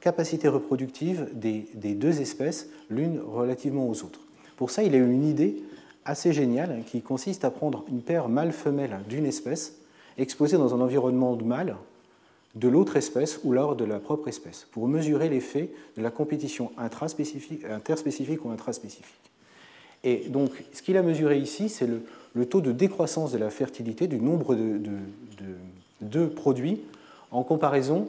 capacité reproductive des deux espèces, l'une relativement aux autres. Pour ça, il a eu une idée assez géniale qui consiste à prendre une paire mâle-femelle d'une espèce, exposée dans un environnement de mâle de l'autre espèce ou lors de la propre espèce, pour mesurer l'effet de la compétition interspécifique ou intraspécifique. Et donc, ce qu'il a mesuré ici, c'est le taux de décroissance de la fertilité du nombre de produits en comparaison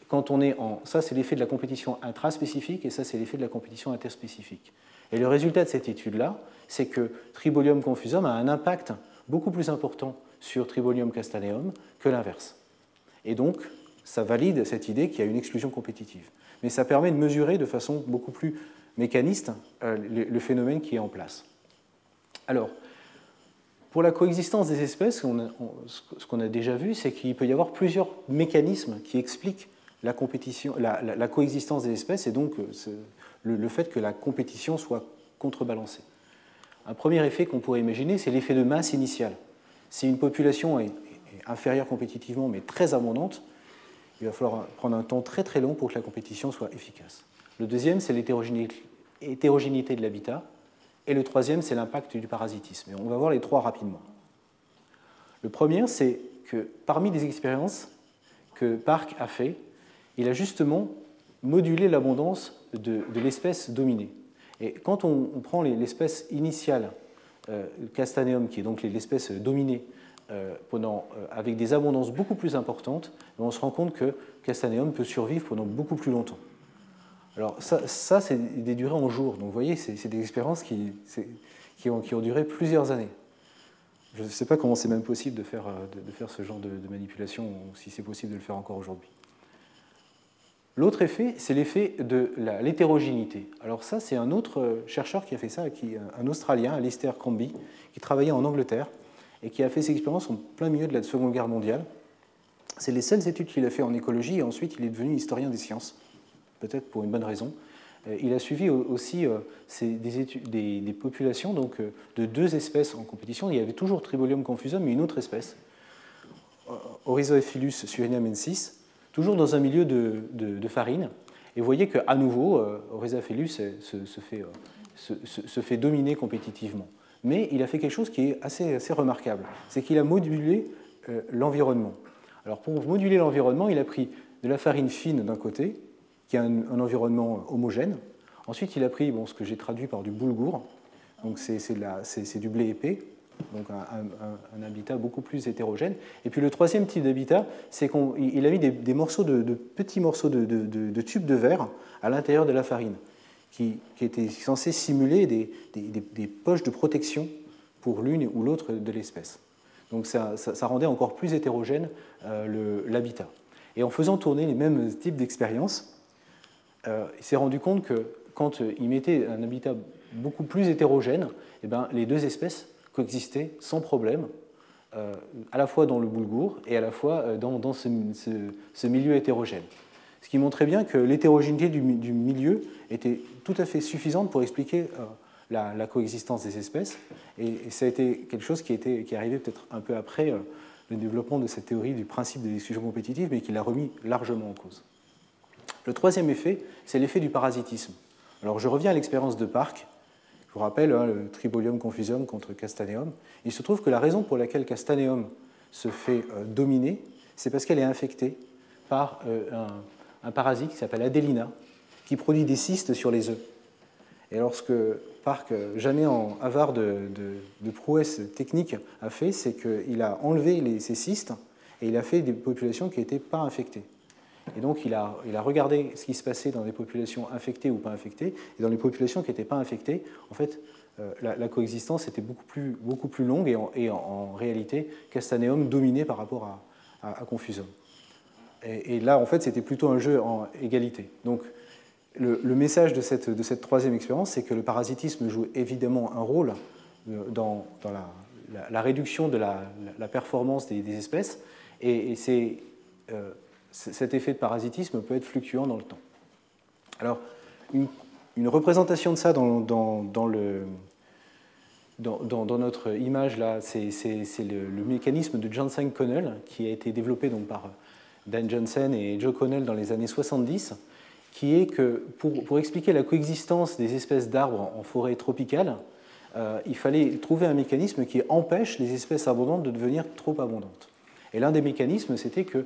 quand on est en... Ça, c'est l'effet de la compétition intraspécifique et ça, c'est l'effet de la compétition interspécifique. Et le résultat de cette étude-là, c'est que Tribolium confusum a un impact beaucoup plus important sur Tribolium castaneum que l'inverse. Et donc, ça valide cette idée qu'il y a une exclusion compétitive. Mais ça permet de mesurer de façon beaucoup plus mécaniste le phénomène qui est en place. Alors, pour la coexistence des espèces, ce qu'on a déjà vu, c'est qu'il peut y avoir plusieurs mécanismes qui expliquent la coexistence des espèces et donc le fait que la compétition soit contrebalancée. Un premier effet qu'on pourrait imaginer, c'est l'effet de masse initiale. Si une population est inférieure compétitivement mais très abondante, il va falloir prendre un temps très très long pour que la compétition soit efficace. Le deuxième, c'est l'hétérogénéité de l'habitat. Et le troisième, c'est l'impact du parasitisme. Et on va voir les trois rapidement. Le premier, c'est que parmi les expériences que Park a fait, il a justement modulé l'abondance de l'espèce dominée. Et quand on prend l'espèce initiale, Castaneum, qui est donc l'espèce dominée, avec des abondances beaucoup plus importantes, on se rend compte que Castaneum peut survivre pendant beaucoup plus longtemps. Alors ça c'est des durées en jours. Donc vous voyez, c'est des expériences qui ont duré plusieurs années. Je ne sais pas comment c'est même possible de faire ce genre de manipulation, ou si c'est possible de le faire encore aujourd'hui. L'autre effet, c'est l'effet de l'hétérogénéité. Alors ça, c'est un autre chercheur qui a fait ça, un Australien, Alistair Crombie, qui travaillait en Angleterre et qui a fait ses expériences en plein milieu de la Seconde Guerre mondiale. C'est les seules études qu'il a fait en écologie et ensuite il est devenu historien des sciences, peut-être pour une bonne raison. Il a suivi aussi des populations donc, de deux espèces en compétition. Il y avait toujours Tribolium confusum, mais une autre espèce, Oryzoephilus surinamensis, toujours dans un milieu de farine. Et vous voyez qu'à nouveau, Oryzoephilus se fait dominer compétitivement. Mais il a fait quelque chose qui est assez remarquable, c'est qu'il a modulé l'environnement. Alors pour moduler l'environnement, il a pris de la farine fine d'un côté, qui a un environnement homogène. Ensuite, il a pris ce que j'ai traduit par du boulgour, donc c'est du blé épais, donc un habitat beaucoup plus hétérogène. Et puis le troisième type d'habitat, c'est qu'il a mis des morceaux de petits morceaux de tubes de verre à l'intérieur de la farine, qui étaient censés simuler des poches de protection pour l'une ou l'autre de l'espèce. Donc ça rendait encore plus hétérogène l'habitat. Et en faisant tourner les mêmes types d'expériences, il s'est rendu compte que quand il mettait un habitat beaucoup plus hétérogène, eh bien, les deux espèces coexistaient sans problème, à la fois dans le boulgour et à la fois dans ce milieu hétérogène. Ce qui montrait bien que l'hétérogénéité du milieu était tout à fait suffisante pour expliquer la coexistence des espèces. Et ça a été quelque chose qui est arrivé peut-être un peu après le développement de cette théorie du principe de l'exclusion compétitive, mais qui l'a remis largement en cause. Le troisième effet, c'est l'effet du parasitisme. Alors je reviens à l'expérience de Park. Je vous rappelle, le Tribolium confusum contre Castaneum. Il se trouve que la raison pour laquelle Castaneum se fait dominer, c'est parce qu'elle est infectée par un parasite qui s'appelle Adelina, qui produit des cystes sur les œufs. Et lorsque Park, jamais en avare de prouesses techniques, a fait, c'est qu'il a enlevé ces cystes et il a fait des populations qui n'étaient pas infectées. Et donc il a regardé ce qui se passait dans des populations infectées ou pas infectées, et dans les populations qui n'étaient pas infectées, en fait, la coexistence était beaucoup plus longue, et en réalité, Castaneum dominait par rapport à Confusum. Et là, en fait, c'était plutôt un jeu en égalité. Donc, le message de cette troisième expérience, c'est que le parasitisme joue évidemment un rôle dans la réduction de la performance des espèces, et cet effet de parasitisme peut être fluctuant dans le temps. Alors, une représentation de ça dans notre image, là, c'est le mécanisme de Janssen-Connell qui a été développé donc, par Dan Janssen et Joe Connell dans les années 70, qui est que pour expliquer la coexistence des espèces d'arbres en forêt tropicale, il fallait trouver un mécanisme qui empêche les espèces abondantes de devenir trop abondantes. Et l'un des mécanismes, c'était que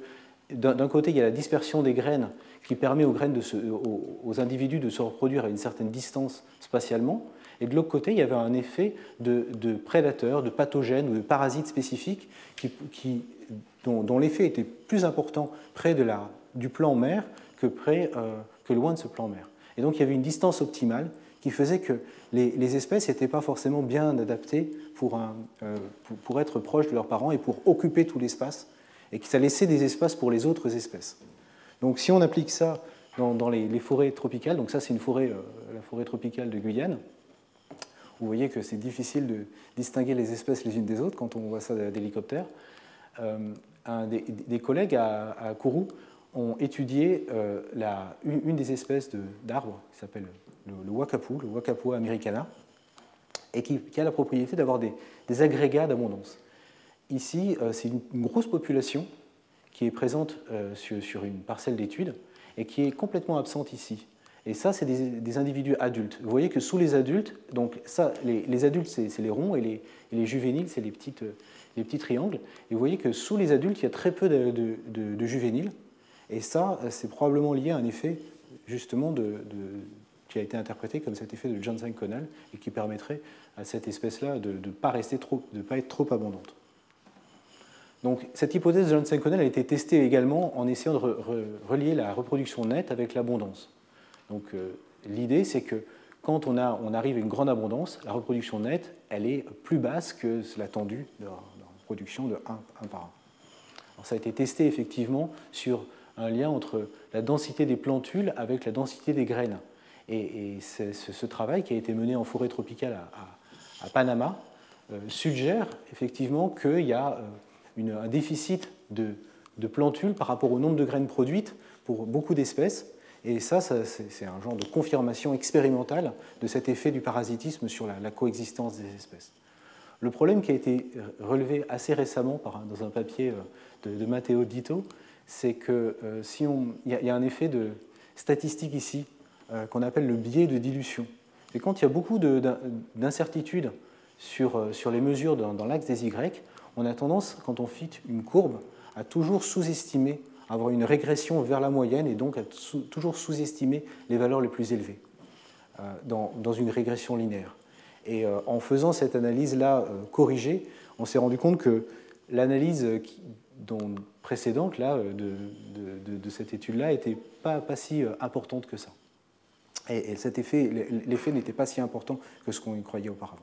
d'un côté, il y a la dispersion des graines qui permet aux individus de se reproduire à une certaine distance spatialement, et de l'autre côté, il y avait un effet de prédateurs, de pathogènes ou de parasites spécifiques dont l'effet était plus important près du plan mère que loin de ce plan mère. Et donc il y avait une distance optimale qui faisait que les espèces n'étaient pas forcément bien adaptées pour être proches de leurs parents et pour occuper tout l'espace, et que ça laissait des espaces pour les autres espèces. Donc si on applique ça dans les forêts tropicales, donc ça c'est la forêt tropicale de Guyane, vous voyez que c'est difficile de distinguer les espèces les unes des autres quand on voit ça d'hélicoptère. Des collègues à Kourou ont étudié une des espèces d'arbres qui s'appelle le Wakapua americana, et qui a la propriété d'avoir des agrégats d'abondance. Ici, c'est une grosse population qui est présente sur une parcelle d'étude et qui est complètement absente ici. Et ça, c'est des individus adultes. Vous voyez que sous les adultes, donc ça, les adultes, c'est les ronds, et les juvéniles, c'est les petits triangles. Et vous voyez que sous les adultes, il y a très peu de juvéniles. Et ça, c'est probablement lié à un effet, justement, qui a été interprété comme cet effet de Janssen-Connell, et qui permettrait à cette espèce-là de ne pas être trop abondante. Donc, cette hypothèse de Janssen-Connell a été testée également en essayant de relier la reproduction nette avec l'abondance. Donc, l'idée, c'est que quand on arrive à une grande abondance, la reproduction nette, elle est plus basse que l'attendue de la reproduction de 1 par 1. Alors, ça a été testé effectivement sur un lien entre la densité des plantules avec la densité des graines. Et ce travail qui a été mené en forêt tropicale à Panama suggère effectivement qu'il y a un déficit de plantules par rapport au nombre de graines produites pour beaucoup d'espèces. Et ça c'est un genre de confirmation expérimentale de cet effet du parasitisme sur la coexistence des espèces. Le problème qui a été relevé assez récemment dans un papier de Matteo Dito, c'est qu'il y a un effet de statistique ici qu'on appelle le biais de dilution. Et quand il y a beaucoup d'incertitudes sur les mesures dans l'axe des Y, on a tendance, quand on fit une courbe, à toujours sous-estimer, à avoir une régression vers la moyenne et donc à toujours sous-estimer les valeurs les plus élevées dans une régression linéaire. Et en faisant cette analyse-là corrigée, on s'est rendu compte que l'analyse précédente là, de cette étude-là n'était pas si importante que ça. Et l'effet n'était pas si important que ce qu'on y croyait auparavant.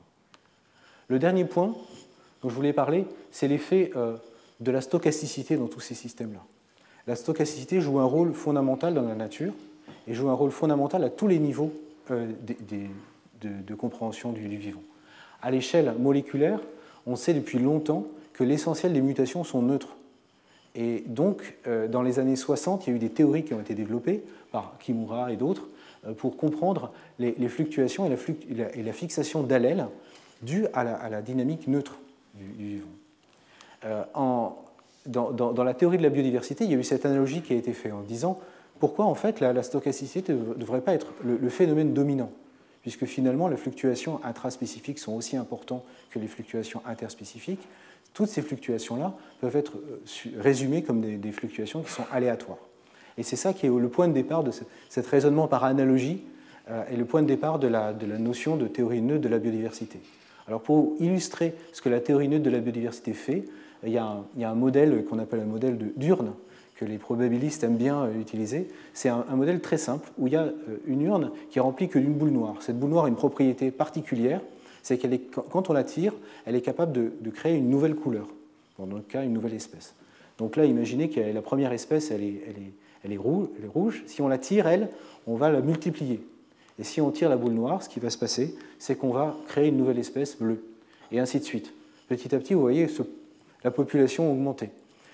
Le dernier point dont je voulais parler, c'est l'effet de la stochasticité dans tous ces systèmes-là. La stochasticité joue un rôle fondamental dans la nature et joue un rôle fondamental à tous les niveaux de compréhension du vivant. À l'échelle moléculaire, on sait depuis longtemps que l'essentiel des mutations sont neutres. Et donc, dans les années 60, il y a eu des théories qui ont été développées par Kimura et d'autres pour comprendre les fluctuations et la fixation d'allèles dues à la dynamique neutre du vivant. Dans la théorie de la biodiversité, il y a eu cette analogie qui a été faite en disant pourquoi en fait la stochasticité ne devrait pas être le phénomène dominant, puisque finalement les fluctuations intraspécifiques sont aussi importantes que les fluctuations interspécifiques. Toutes ces fluctuations-là peuvent être résumées comme des fluctuations qui sont aléatoires. Et c'est ça qui est le point de départ de cet raisonnement par analogie et le point de départ de la notion de théorie neutre de la biodiversité. Alors pour illustrer ce que la théorie neutre de la biodiversité fait, il y a un modèle qu'on appelle un modèle d'urne que les probabilistes aiment bien utiliser. C'est un modèle très simple où il y a une urne qui est remplie que d'une boule noire. Cette boule noire a une propriété particulière, c'est qu'elle quand on la tire, elle est capable de créer une nouvelle couleur, dans notre cas une nouvelle espèce. Donc là, imaginez que la première espèce, elle est rouge. Si on la tire, on va la multiplier. Et si on tire la boule noire, ce qui va se passer, c'est qu'on va créer une nouvelle espèce bleue, et ainsi de suite. petit à petit, vous voyez la population augmenter.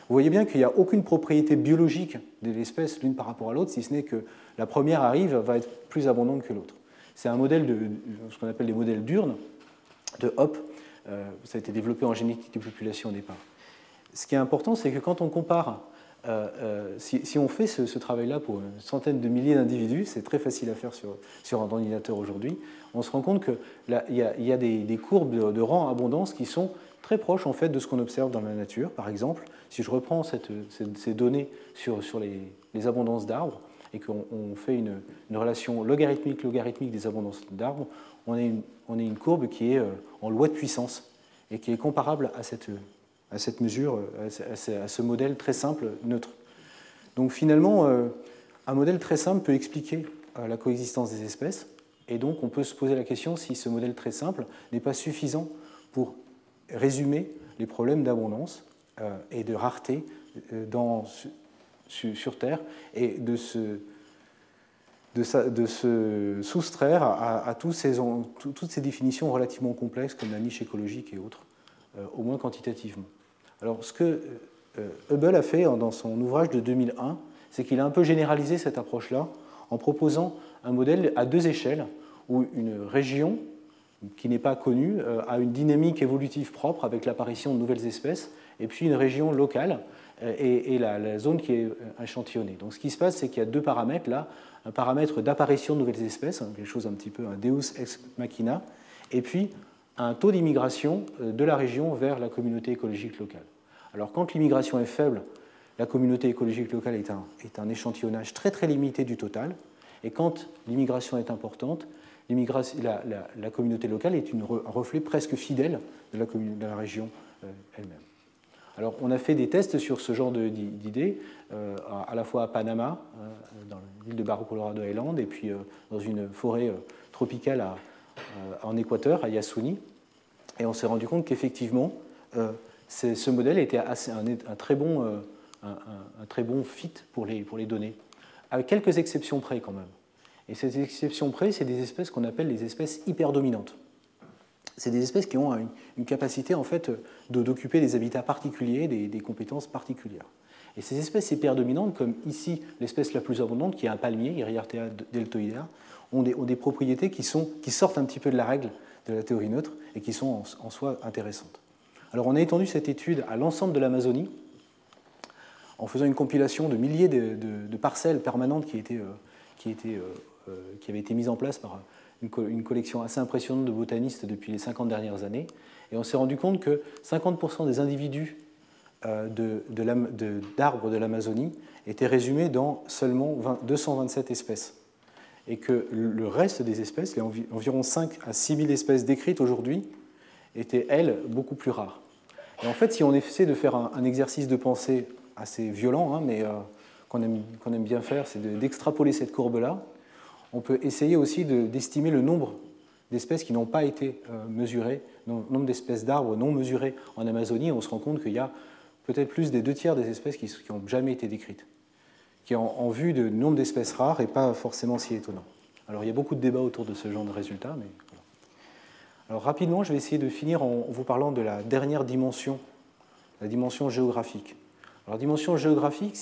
Vous voyez bien qu'il n'y a aucune propriété biologique de l'espèce l'une par rapport à l'autre, si ce n'est que la première arrive, va être plus abondante que l'autre. C'est un modèle de ce qu'on appelle les modèles d'urne, de Hoppe. Ça a été développé en génétique des populations au départ. Ce qui est important, c'est que quand on compare, si on fait ce travail-là pour une centaine de milliers d'individus, c'est très facile à faire sur un ordinateur aujourd'hui, on se rend compte qu'il y a des courbes de rang abondance qui sont très proches en fait, de ce qu'on observe dans la nature. Par exemple, si je reprends ces données sur les abondances d'arbres et qu'on fait une relation logarithmique des abondances d'arbres, on a une courbe qui est en loi de puissance et qui est comparable à cette mesure, à ce modèle très simple, neutre. Donc finalement, un modèle très simple peut expliquer la coexistence des espèces, et donc on peut se poser la question si ce modèle très simple n'est pas suffisant pour résumer les problèmes d'abondance et de rareté sur Terre, et de se soustraire à toutes ces définitions relativement complexes comme la niche écologique et autres, au moins quantitativement. Alors, ce que Hubble a fait dans son ouvrage de 2001, c'est qu'il a un peu généralisé cette approche-là en proposant un modèle à deux échelles, où une région qui n'est pas connue a une dynamique évolutive propre avec l'apparition de nouvelles espèces, et puis une région locale et la zone qui est échantillonnée. Donc, ce qui se passe, c'est qu'il y a deux paramètres là, un paramètre d'apparition de nouvelles espèces, quelque chose un petit peu un deus ex machina, et puis un taux d'immigration de la région vers la communauté écologique locale. Alors quand l'immigration est faible, la communauté écologique locale est un échantillonnage très très limité du total, et quand l'immigration est importante, la communauté locale est un reflet presque fidèle de la région elle-même. Alors on a fait des tests sur ce genre d'idées, à la fois à Panama, dans l'île de Barro Colorado Island, et puis dans une forêt tropicale en Équateur, à Yasuni, et on s'est rendu compte qu'effectivement, ce modèle était un très bon fit pour les données, avec quelques exceptions près quand même. Et ces exceptions près, c'est des espèces qu'on appelle les espèces hyperdominantes. C'est des espèces qui ont une capacité en fait, d'occuper des habitats particuliers, des compétences particulières. Et ces espèces hyperdominantes, comme ici l'espèce la plus abondante, qui est un palmier, Hiriartea deltoidea, ont des propriétés qui sortent un petit peu de la règle de la théorie neutre et qui sont en soi intéressantes. Alors on a étendu cette étude à l'ensemble de l'Amazonie en faisant une compilation de milliers de parcelles permanentes qui avaient été mises en place par une collection assez impressionnante de botanistes depuis les 50 dernières années. Et on s'est rendu compte que 50% des individus d'arbres de l'Amazonie étaient résumés dans seulement 227 espèces. Et que le reste des espèces, les environ 5 à 6 000 espèces décrites aujourd'hui, étaient, elles, beaucoup plus rares. Et en fait, si on essaie de faire un exercice de pensée assez violent, mais qu'on aime bien faire, c'est d'extrapoler cette courbe-là, on peut essayer aussi d'estimer le nombre d'espèces qui n'ont pas été mesurées, le nombre d'espèces d'arbres non mesurées en Amazonie, et on se rend compte qu'il y a peut-être plus des 2/3 des espèces qui n'ont jamais été décrites, qui ont en vue de nombre d'espèces rares et pas forcément si étonnant. Alors il y a beaucoup de débats autour de ce genre de résultats, mais voilà. Alors rapidement, je vais essayer de finir en vous parlant de la dernière dimension, la dimension géographique. Alors la dimension géographique,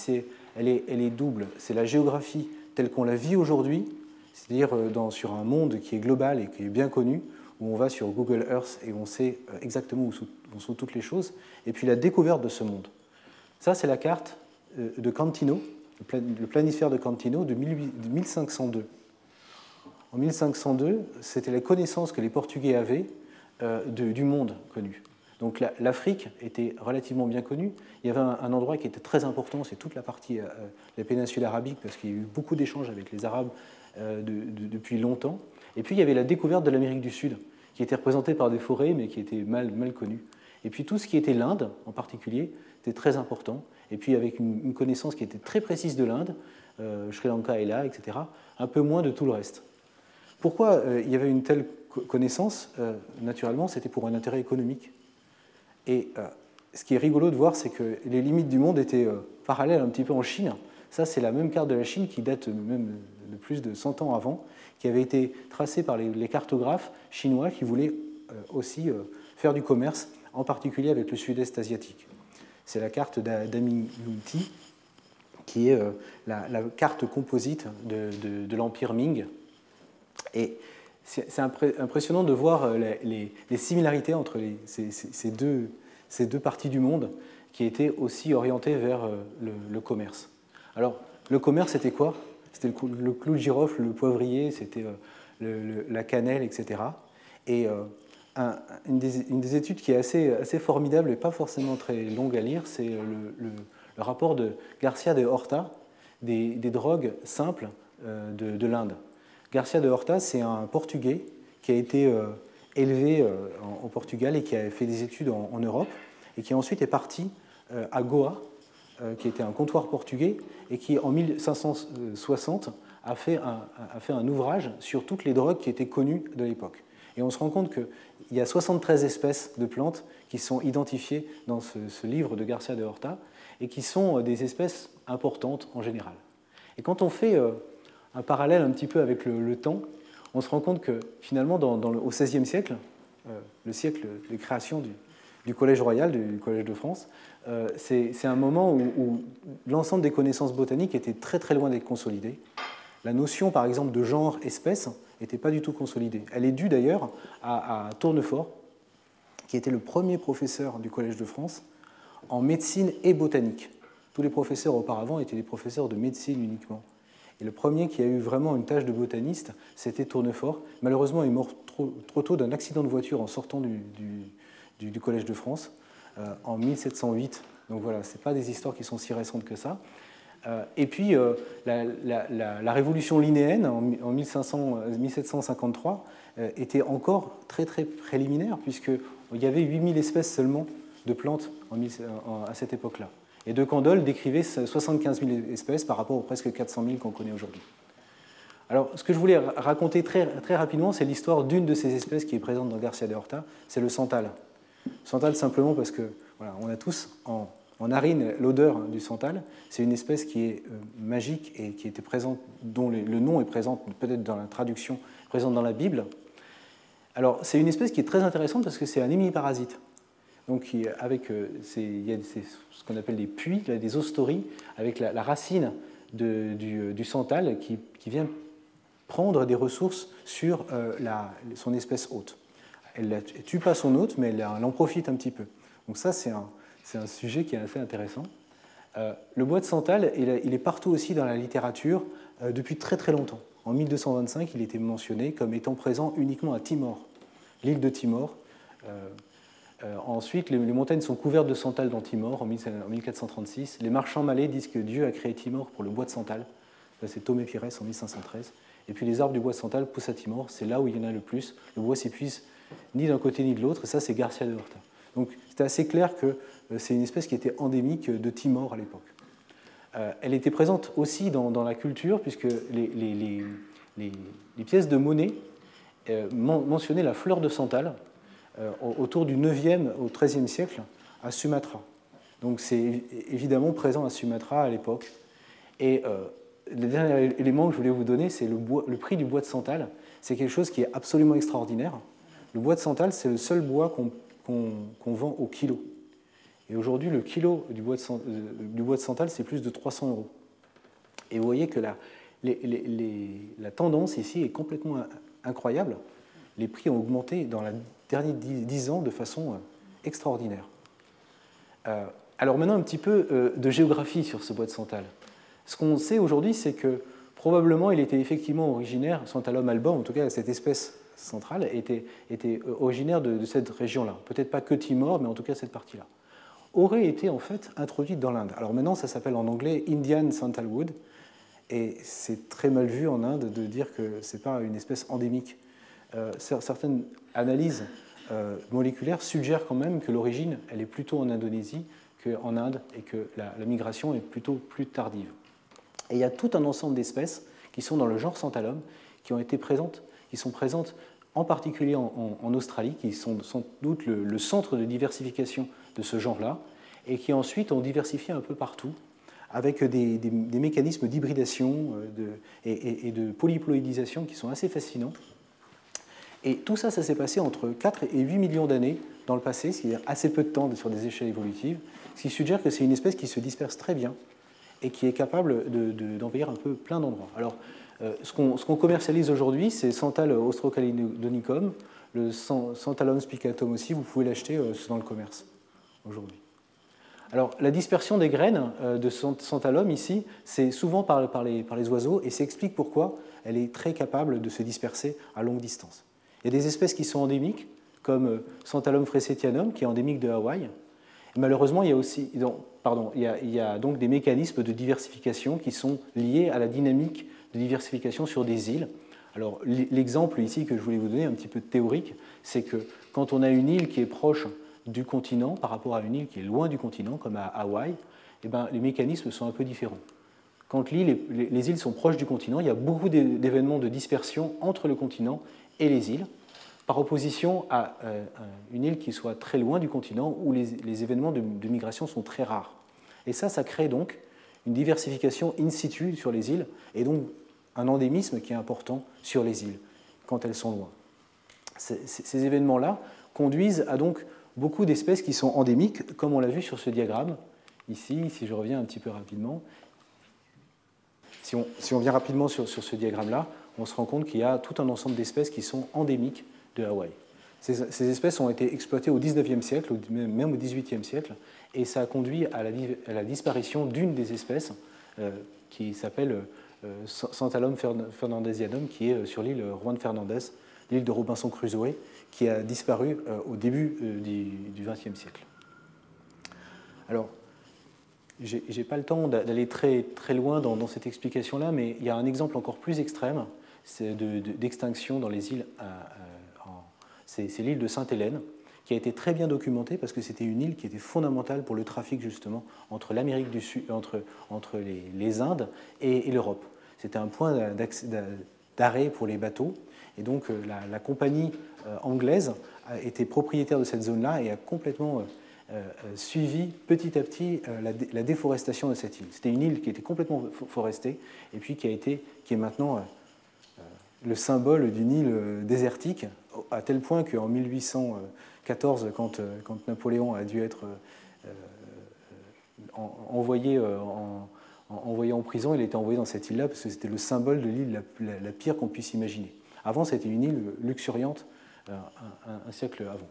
elle est double. C'est la géographie telle qu'on la vit aujourd'hui, c'est-à-dire sur un monde qui est global et qui est bien connu, où on va sur Google Earth et on sait exactement où sont toutes les choses, et puis la découverte de ce monde. Ça, c'est la carte de Cantino, le planisphère de Cantino de 1502. En 1502, c'était la connaissance que les Portugais avaient du monde connu. Donc l'Afrique était relativement bien connue. Il y avait un endroit qui était très important, c'est toute la partie de la péninsule arabique, parce qu'il y a eu beaucoup d'échanges avec les Arabes depuis longtemps. Et puis il y avait la découverte de l'Amérique du Sud, qui était représentée par des forêts, mais qui était mal connue. Et puis tout ce qui était l'Inde, en particulier, était très important. Et puis avec une connaissance qui était très précise de l'Inde, Sri Lanka est là, etc., un peu moins de tout le reste. Pourquoi il y avait une telle connaissance? Naturellement, c'était pour un intérêt économique. Et ce qui est rigolo de voir, c'est que les limites du monde étaient parallèles un petit peu en Chine. Ça, c'est la même carte de la Chine qui date même de plus de 100 ans avant, qui avait été tracée par les cartographes chinois qui voulaient aussi faire du commerce en particulier avec le sud-est asiatique. C'est la carte d'Aminulti, qui est la carte composite de l'Empire Ming. Et c'est impressionnant de voir les similarités entre ces deux parties du monde qui étaient aussi orientées vers le commerce. Alors, le commerce, c'était quoi? C'était le clou de girofle, le poivrier, c'était la cannelle, etc. Et une des études qui est assez formidable et pas forcément très longue à lire, c'est le rapport de Garcia de Horta des drogues simples de l'Inde. Garcia de Horta, c'est un Portugais qui a été élevé au Portugal et qui a fait des études en Europe et qui ensuite est parti à Goa, qui était un comptoir portugais et qui, en 1560, a fait un ouvrage sur toutes les drogues qui étaient connues de l'époque. Et on se rend compte qu'il y a 73 espèces de plantes qui sont identifiées dans ce livre de Garcia de Horta et qui sont des espèces importantes en général. Et quand on fait un parallèle un petit peu avec le temps, on se rend compte que finalement, au XVIe siècle, le siècle de création du Collège royal, du Collège de France, c'est un moment où l'ensemble des connaissances botaniques était très très loin d'être consolidé. La notion, par exemple, de genre espèce n'était pas du tout consolidée. Elle est due d'ailleurs à Tournefort, qui était le premier professeur du Collège de France en médecine et botanique. Tous les professeurs auparavant étaient des professeurs de médecine uniquement. Et le premier qui a eu vraiment une tâche de botaniste, c'était Tournefort. Malheureusement, il est mort trop tôt d'un accident de voiture en sortant du Collège de France en 1708. Donc voilà, ce n'est pas des histoires qui sont si récentes que ça. Et puis, la révolution linnéenne en 1753 était encore très, très préliminaire, puisqu'il y avait 8000 espèces seulement de plantes à cette époque-là. Et De Candolle décrivait 75 000 espèces par rapport aux presque 400 000 qu'on connaît aujourd'hui. Alors, ce que je voulais raconter très, très rapidement, c'est l'histoire d'une de ces espèces qui est présente dans Garcia de Horta, c'est le santal. Santal simplement parce que voilà, on a tous en narine l'odeur du santal. C'est une espèce qui est magique et qui était présente, dont le nom est présent peut-être dans la traduction, présente dans la Bible. Alors, c'est une espèce qui est très intéressante parce que c'est un hémiparasite. Donc, il y a ce qu'on appelle des puits, des ostories, avec la racine du santal qui vient prendre des ressources sur son espèce hôte. Elle ne tue pas son hôte, mais elle en profite un petit peu. Donc ça, c'est un sujet qui est assez intéressant. Le bois de santal, il est partout aussi dans la littérature depuis très très longtemps. En 1225, il était mentionné comme étant présent uniquement à Timor, l'île de Timor. Ensuite, les montagnes sont couvertes de santal dans Timor en 1436. Les marchands malais disent que Dieu a créé Timor pour le bois de santal. C'est Thomé Pires en 1513. Et puis les arbres du bois de santal poussent à Timor, c'est là où il y en a le plus. Le bois s'épuise ni d'un côté ni de l'autre, et ça c'est Garcia de Horta. Donc c'était assez clair que c'est une espèce qui était endémique de Timor à l'époque. Elle était présente aussi dans la culture, puisque les pièces de monnaie mentionnaient la fleur de santal autour du 9e au 13e siècle à Sumatra. Donc c'est évidemment présent à Sumatra à l'époque. Et le dernier élément que je voulais vous donner, c'est le prix du bois de santal. C'est quelque chose qui est absolument extraordinaire. Le bois de santal, c'est le seul bois qu'on vend au kilo. Et aujourd'hui, le kilo du bois de santal, c'est plus de 300 €. Et vous voyez que la tendance ici est complètement incroyable. Les prix ont augmenté dans les derniers 10 ans de façon extraordinaire. Alors maintenant, un petit peu de géographie sur ce bois de santal. Ce qu'on sait aujourd'hui, c'est que probablement il était effectivement originaire, Santalum alba, en tout cas cette espèce centrale, était originaire de cette région-là. Peut-être pas que Timor, mais en tout cas cette partie-là. Aurait été en fait introduite dans l'Inde. Alors maintenant, ça s'appelle en anglais Indian Santalwood, et c'est très mal vu en Inde de dire que ce n'est pas une espèce endémique. Certaines analyses moléculaires suggèrent quand même que l'origine, elle est plutôt en Indonésie qu'en Inde, et que la migration est plutôt plus tardive. Et il y a tout un ensemble d'espèces qui sont dans le genre Santalum, qui sont présentes en particulier en Australie, qui sont sans doute le centre de diversification de ce genre-là, et qui ensuite ont diversifié un peu partout, avec des mécanismes d'hybridation et de polyploïdisation qui sont assez fascinants. Et tout ça, ça s'est passé entre 4 et 8 millions d'années dans le passé, c'est-à-dire assez peu de temps sur des échelles évolutives, ce qui suggère que c'est une espèce qui se disperse très bien et qui est capable d'envahir un peu plein d'endroits. Alors, ce qu'on commercialise aujourd'hui, c'est Santal austrocalidonicum, le Santalum spicatum aussi, vous pouvez l'acheter dans le commerce aujourd'hui. Alors, la dispersion des graines de Santalum ici, c'est souvent par les oiseaux, et ça explique pourquoi elle est très capable de se disperser à longue distance. Il y a des espèces qui sont endémiques, comme Santalum freccetianum, qui est endémique de Hawaï. Et malheureusement, il y a donc des mécanismes de diversification qui sont liés à la dynamique de diversification sur des îles. Alors, l'exemple ici que je voulais vous donner, un petit peu théorique, c'est que quand on a une île qui est proche du continent par rapport à une île qui est loin du continent, comme à Hawaï, eh bien, les mécanismes sont un peu différents. Quand les îles sont proches du continent, il y a beaucoup d'événements de dispersion entre le continent et les îles, par opposition à une île qui soit très loin du continent, où les événements de migration sont très rares. Et ça crée donc une diversification in situ sur les îles, et donc un endémisme qui est important sur les îles, quand elles sont loin. Ces événements-là conduisent à donc beaucoup d'espèces qui sont endémiques, comme on l'a vu sur ce diagramme. Ici, si je reviens un petit peu rapidement, si on vient rapidement sur ce diagramme-là, on se rend compte qu'il y a tout un ensemble d'espèces qui sont endémiques de Hawaï. Ces espèces ont été exploitées au XIXe siècle, même au XVIIIe siècle, et ça a conduit à la disparition d'une des espèces qui s'appelle Santalum fernandesianum, qui est sur l'île Juan Fernandez, l'île de Robinson Crusoe, qui a disparu au début du XXe siècle. Alors, je n'ai pas le temps d'aller très, très loin dans cette explication-là, mais il y a un exemple encore plus extrême d'extinction dans les îles. C'est l'île de Sainte-Hélène, qui a été très bien documentée parce que c'était une île qui était fondamentale pour le trafic justement entre l'Amérique du Sud, entre les Indes et l'Europe. C'était un point d'arrêt pour les bateaux. Et donc la compagnie anglaise était propriétaire de cette zone-là et a complètement suivi petit à petit la déforestation de cette île. C'était une île qui était complètement forestée et puis qui est maintenant le symbole d'une île désertique, à tel point qu'en 1814, quand Napoléon a dû être envoyé en prison, il a été envoyé dans cette île-là parce que c'était le symbole de l'île la pire qu'on puisse imaginer. Avant, c'était une île luxuriante un siècle avant.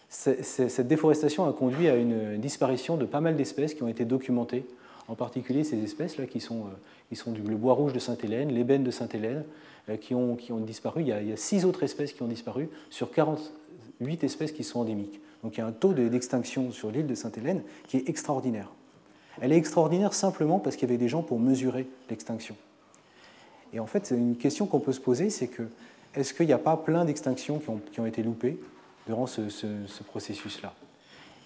Cette déforestation a conduit à une disparition de pas mal d'espèces qui ont été documentées, en particulier ces espèces-là qui sont le bois rouge de Sainte-Hélène, l'ébène de Sainte-Hélène, qui ont disparu. Il y a 6 autres espèces qui ont disparu sur 48 espèces qui sont endémiques. Donc il y a un taux d'extinction sur l'île de Sainte-Hélène qui est extraordinaire. Elle est extraordinaire simplement parce qu'il y avait des gens pour mesurer l'extinction. Et en fait, c'est une question qu'on peut se poser, c'est que est-ce qu'il n'y a pas plein d'extinctions qui ont été loupées durant ce processus-là?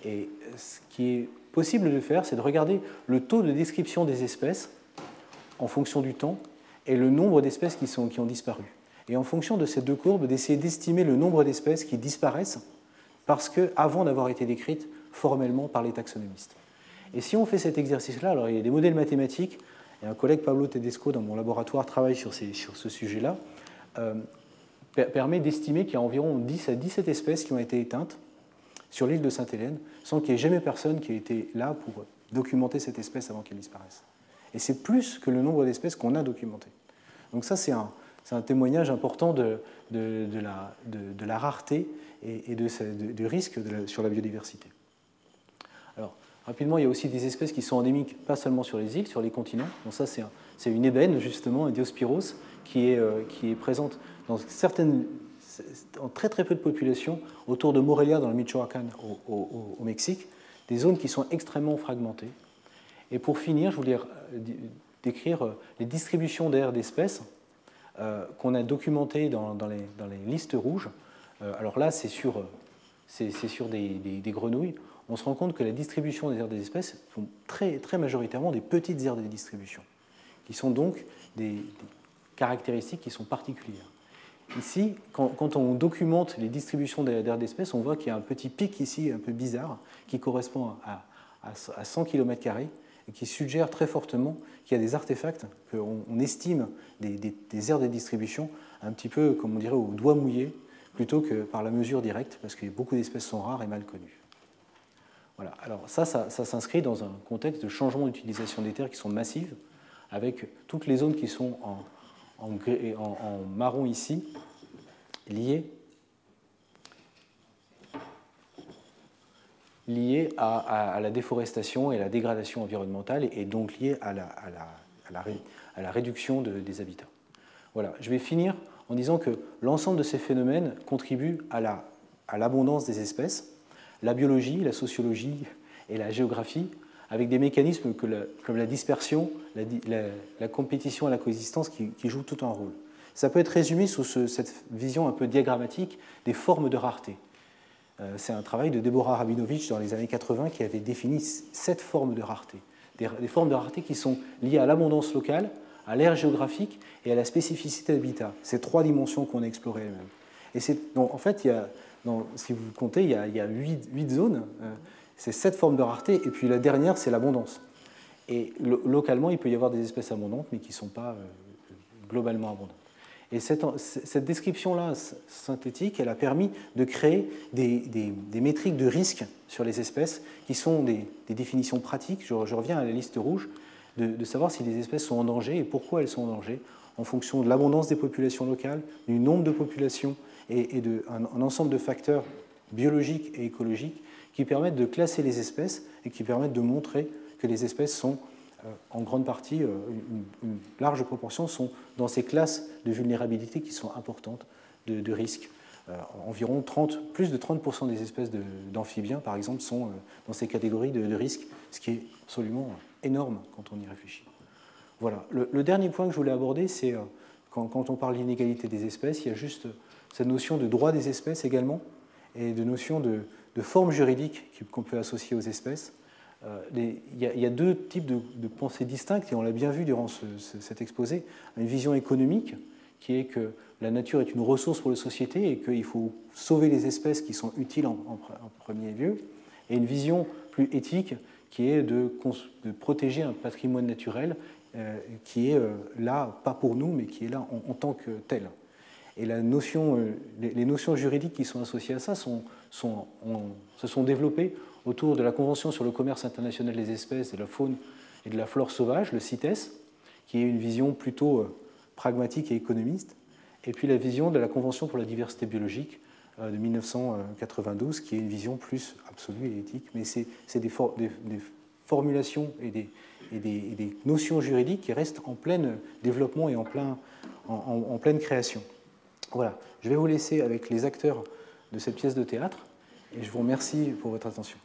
Et ce qui est possible de faire, c'est de regarder le taux de description des espèces en fonction du temps et le nombre d'espèces qui ont disparu. Et en fonction de ces deux courbes, d'essayer d'estimer le nombre d'espèces qui disparaissent avant d'avoir été décrites formellement par les taxonomistes. Et si on fait cet exercice-là, alors il y a des modèles mathématiques, et un collègue Pablo Tedesco dans mon laboratoire travaille sur ce sujet-là, permet d'estimer qu'il y a environ 10 à 17 espèces qui ont été éteintes sur l'île de Sainte-Hélène, sans qu'il n'y ait jamais personne qui ait été là pour documenter cette espèce avant qu'elle disparaisse. Et c'est plus que le nombre d'espèces qu'on a documentées. Donc ça, c'est un témoignage important de la rareté et du risque sur la biodiversité. Alors, rapidement, il y a aussi des espèces qui sont endémiques, pas seulement sur les îles, sur les continents. Donc ça, c'est une ébène, justement, un Diospyros, qui est présente dans en très très peu de populations autour de Morelia dans le Michoacán au Mexique, des zones qui sont extrêmement fragmentées. Et pour finir, je voulais décrire les distributions d'aires d'espèces qu'on a documentées dans les listes rouges. Alors là, c'est sur des grenouilles. On se rend compte que la distribution des aires des espèces sont très, très majoritairement des petites aires de distribution, qui sont donc des caractéristiques qui sont particulières. Ici, quand on documente les distributions d'aires d'espèces, on voit qu'il y a un petit pic ici, un peu bizarre, qui correspond à 100 km² et qui suggère très fortement qu'il y a des artefacts qu'on estime des aires de distribution un petit peu, comme on dirait, au doigt mouillé, plutôt que par la mesure directe, parce que beaucoup d'espèces sont rares et mal connues. Voilà. Alors ça s'inscrit dans un contexte de changement d'utilisation des terres qui sont massives, avec toutes les zones qui sont en marron ici, liées à la déforestation et à la dégradation environnementale, et donc liées à la réduction des habitats. Voilà. Je vais finir en disant que l'ensemble de ces phénomènes contribuent à l'abondance des espèces, la biologie, la sociologie et la géographie, avec des mécanismes comme la dispersion, la compétition et la coexistence qui jouent tout un rôle. Ça peut être résumé sous cette vision un peu diagrammatique des formes de rareté. C'est un travail de Deborah Rabinovich dans les années 80 qui avait défini 7 formes de rareté. Des formes de rareté qui sont liées à l'abondance locale, à l'aire géographique et à la spécificité d'habitat. Ces 3 dimensions qu'on a explorées elles-mêmes. Et donc, en fait, si vous comptez, il y a 8 zones. C'est 7 formes de rareté, et puis la dernière, c'est l'abondance. Et localement, il peut y avoir des espèces abondantes, mais qui ne sont pas globalement abondantes. Et cette description-là synthétique, elle a permis de créer des métriques de risque sur les espèces, qui sont des définitions pratiques. Je reviens à la liste rouge, de savoir si les espèces sont en danger et pourquoi elles sont en danger, en fonction de l'abondance des populations locales, du nombre de populations et d'un ensemble de facteurs biologiques et écologiques qui permettent de classer les espèces et qui permettent de montrer que les espèces sont, en grande partie, une large proportion, sont dans ces classes de vulnérabilité qui sont importantes de risque. Environ plus de 30% des espèces d'amphibiens, par exemple, sont dans ces catégories de risque, ce qui est absolument énorme quand on y réfléchit. Voilà. Le dernier point que je voulais aborder, c'est quand on parle d'inégalité des espèces, il y a juste cette notion de droit des espèces également, et de notion de forme juridique qu'on peut associer aux espèces. Il y a 2 types de pensées distinctes, et on l'a bien vu durant cet exposé. Une vision économique, qui est que la nature est une ressource pour la société et qu'il faut sauver les espèces qui sont utiles en premier lieu, et une vision plus éthique, qui est de protéger un patrimoine naturel qui est là, pas pour nous, mais qui est là en tant que tel. Et les notions juridiques qui sont associées à ça se sont développées autour de la Convention sur le commerce international des espèces, de la faune et de la flore sauvage, le CITES, qui est une vision plutôt pragmatique et économiste, et puis la vision de la Convention pour la diversité biologique de 1992, qui est une vision plus absolue et éthique, mais c'est des formulations et des notions juridiques qui restent en plein développement et en pleine création. Voilà, je vais vous laisser avec les acteurs de cette pièce de théâtre, et je vous remercie pour votre attention.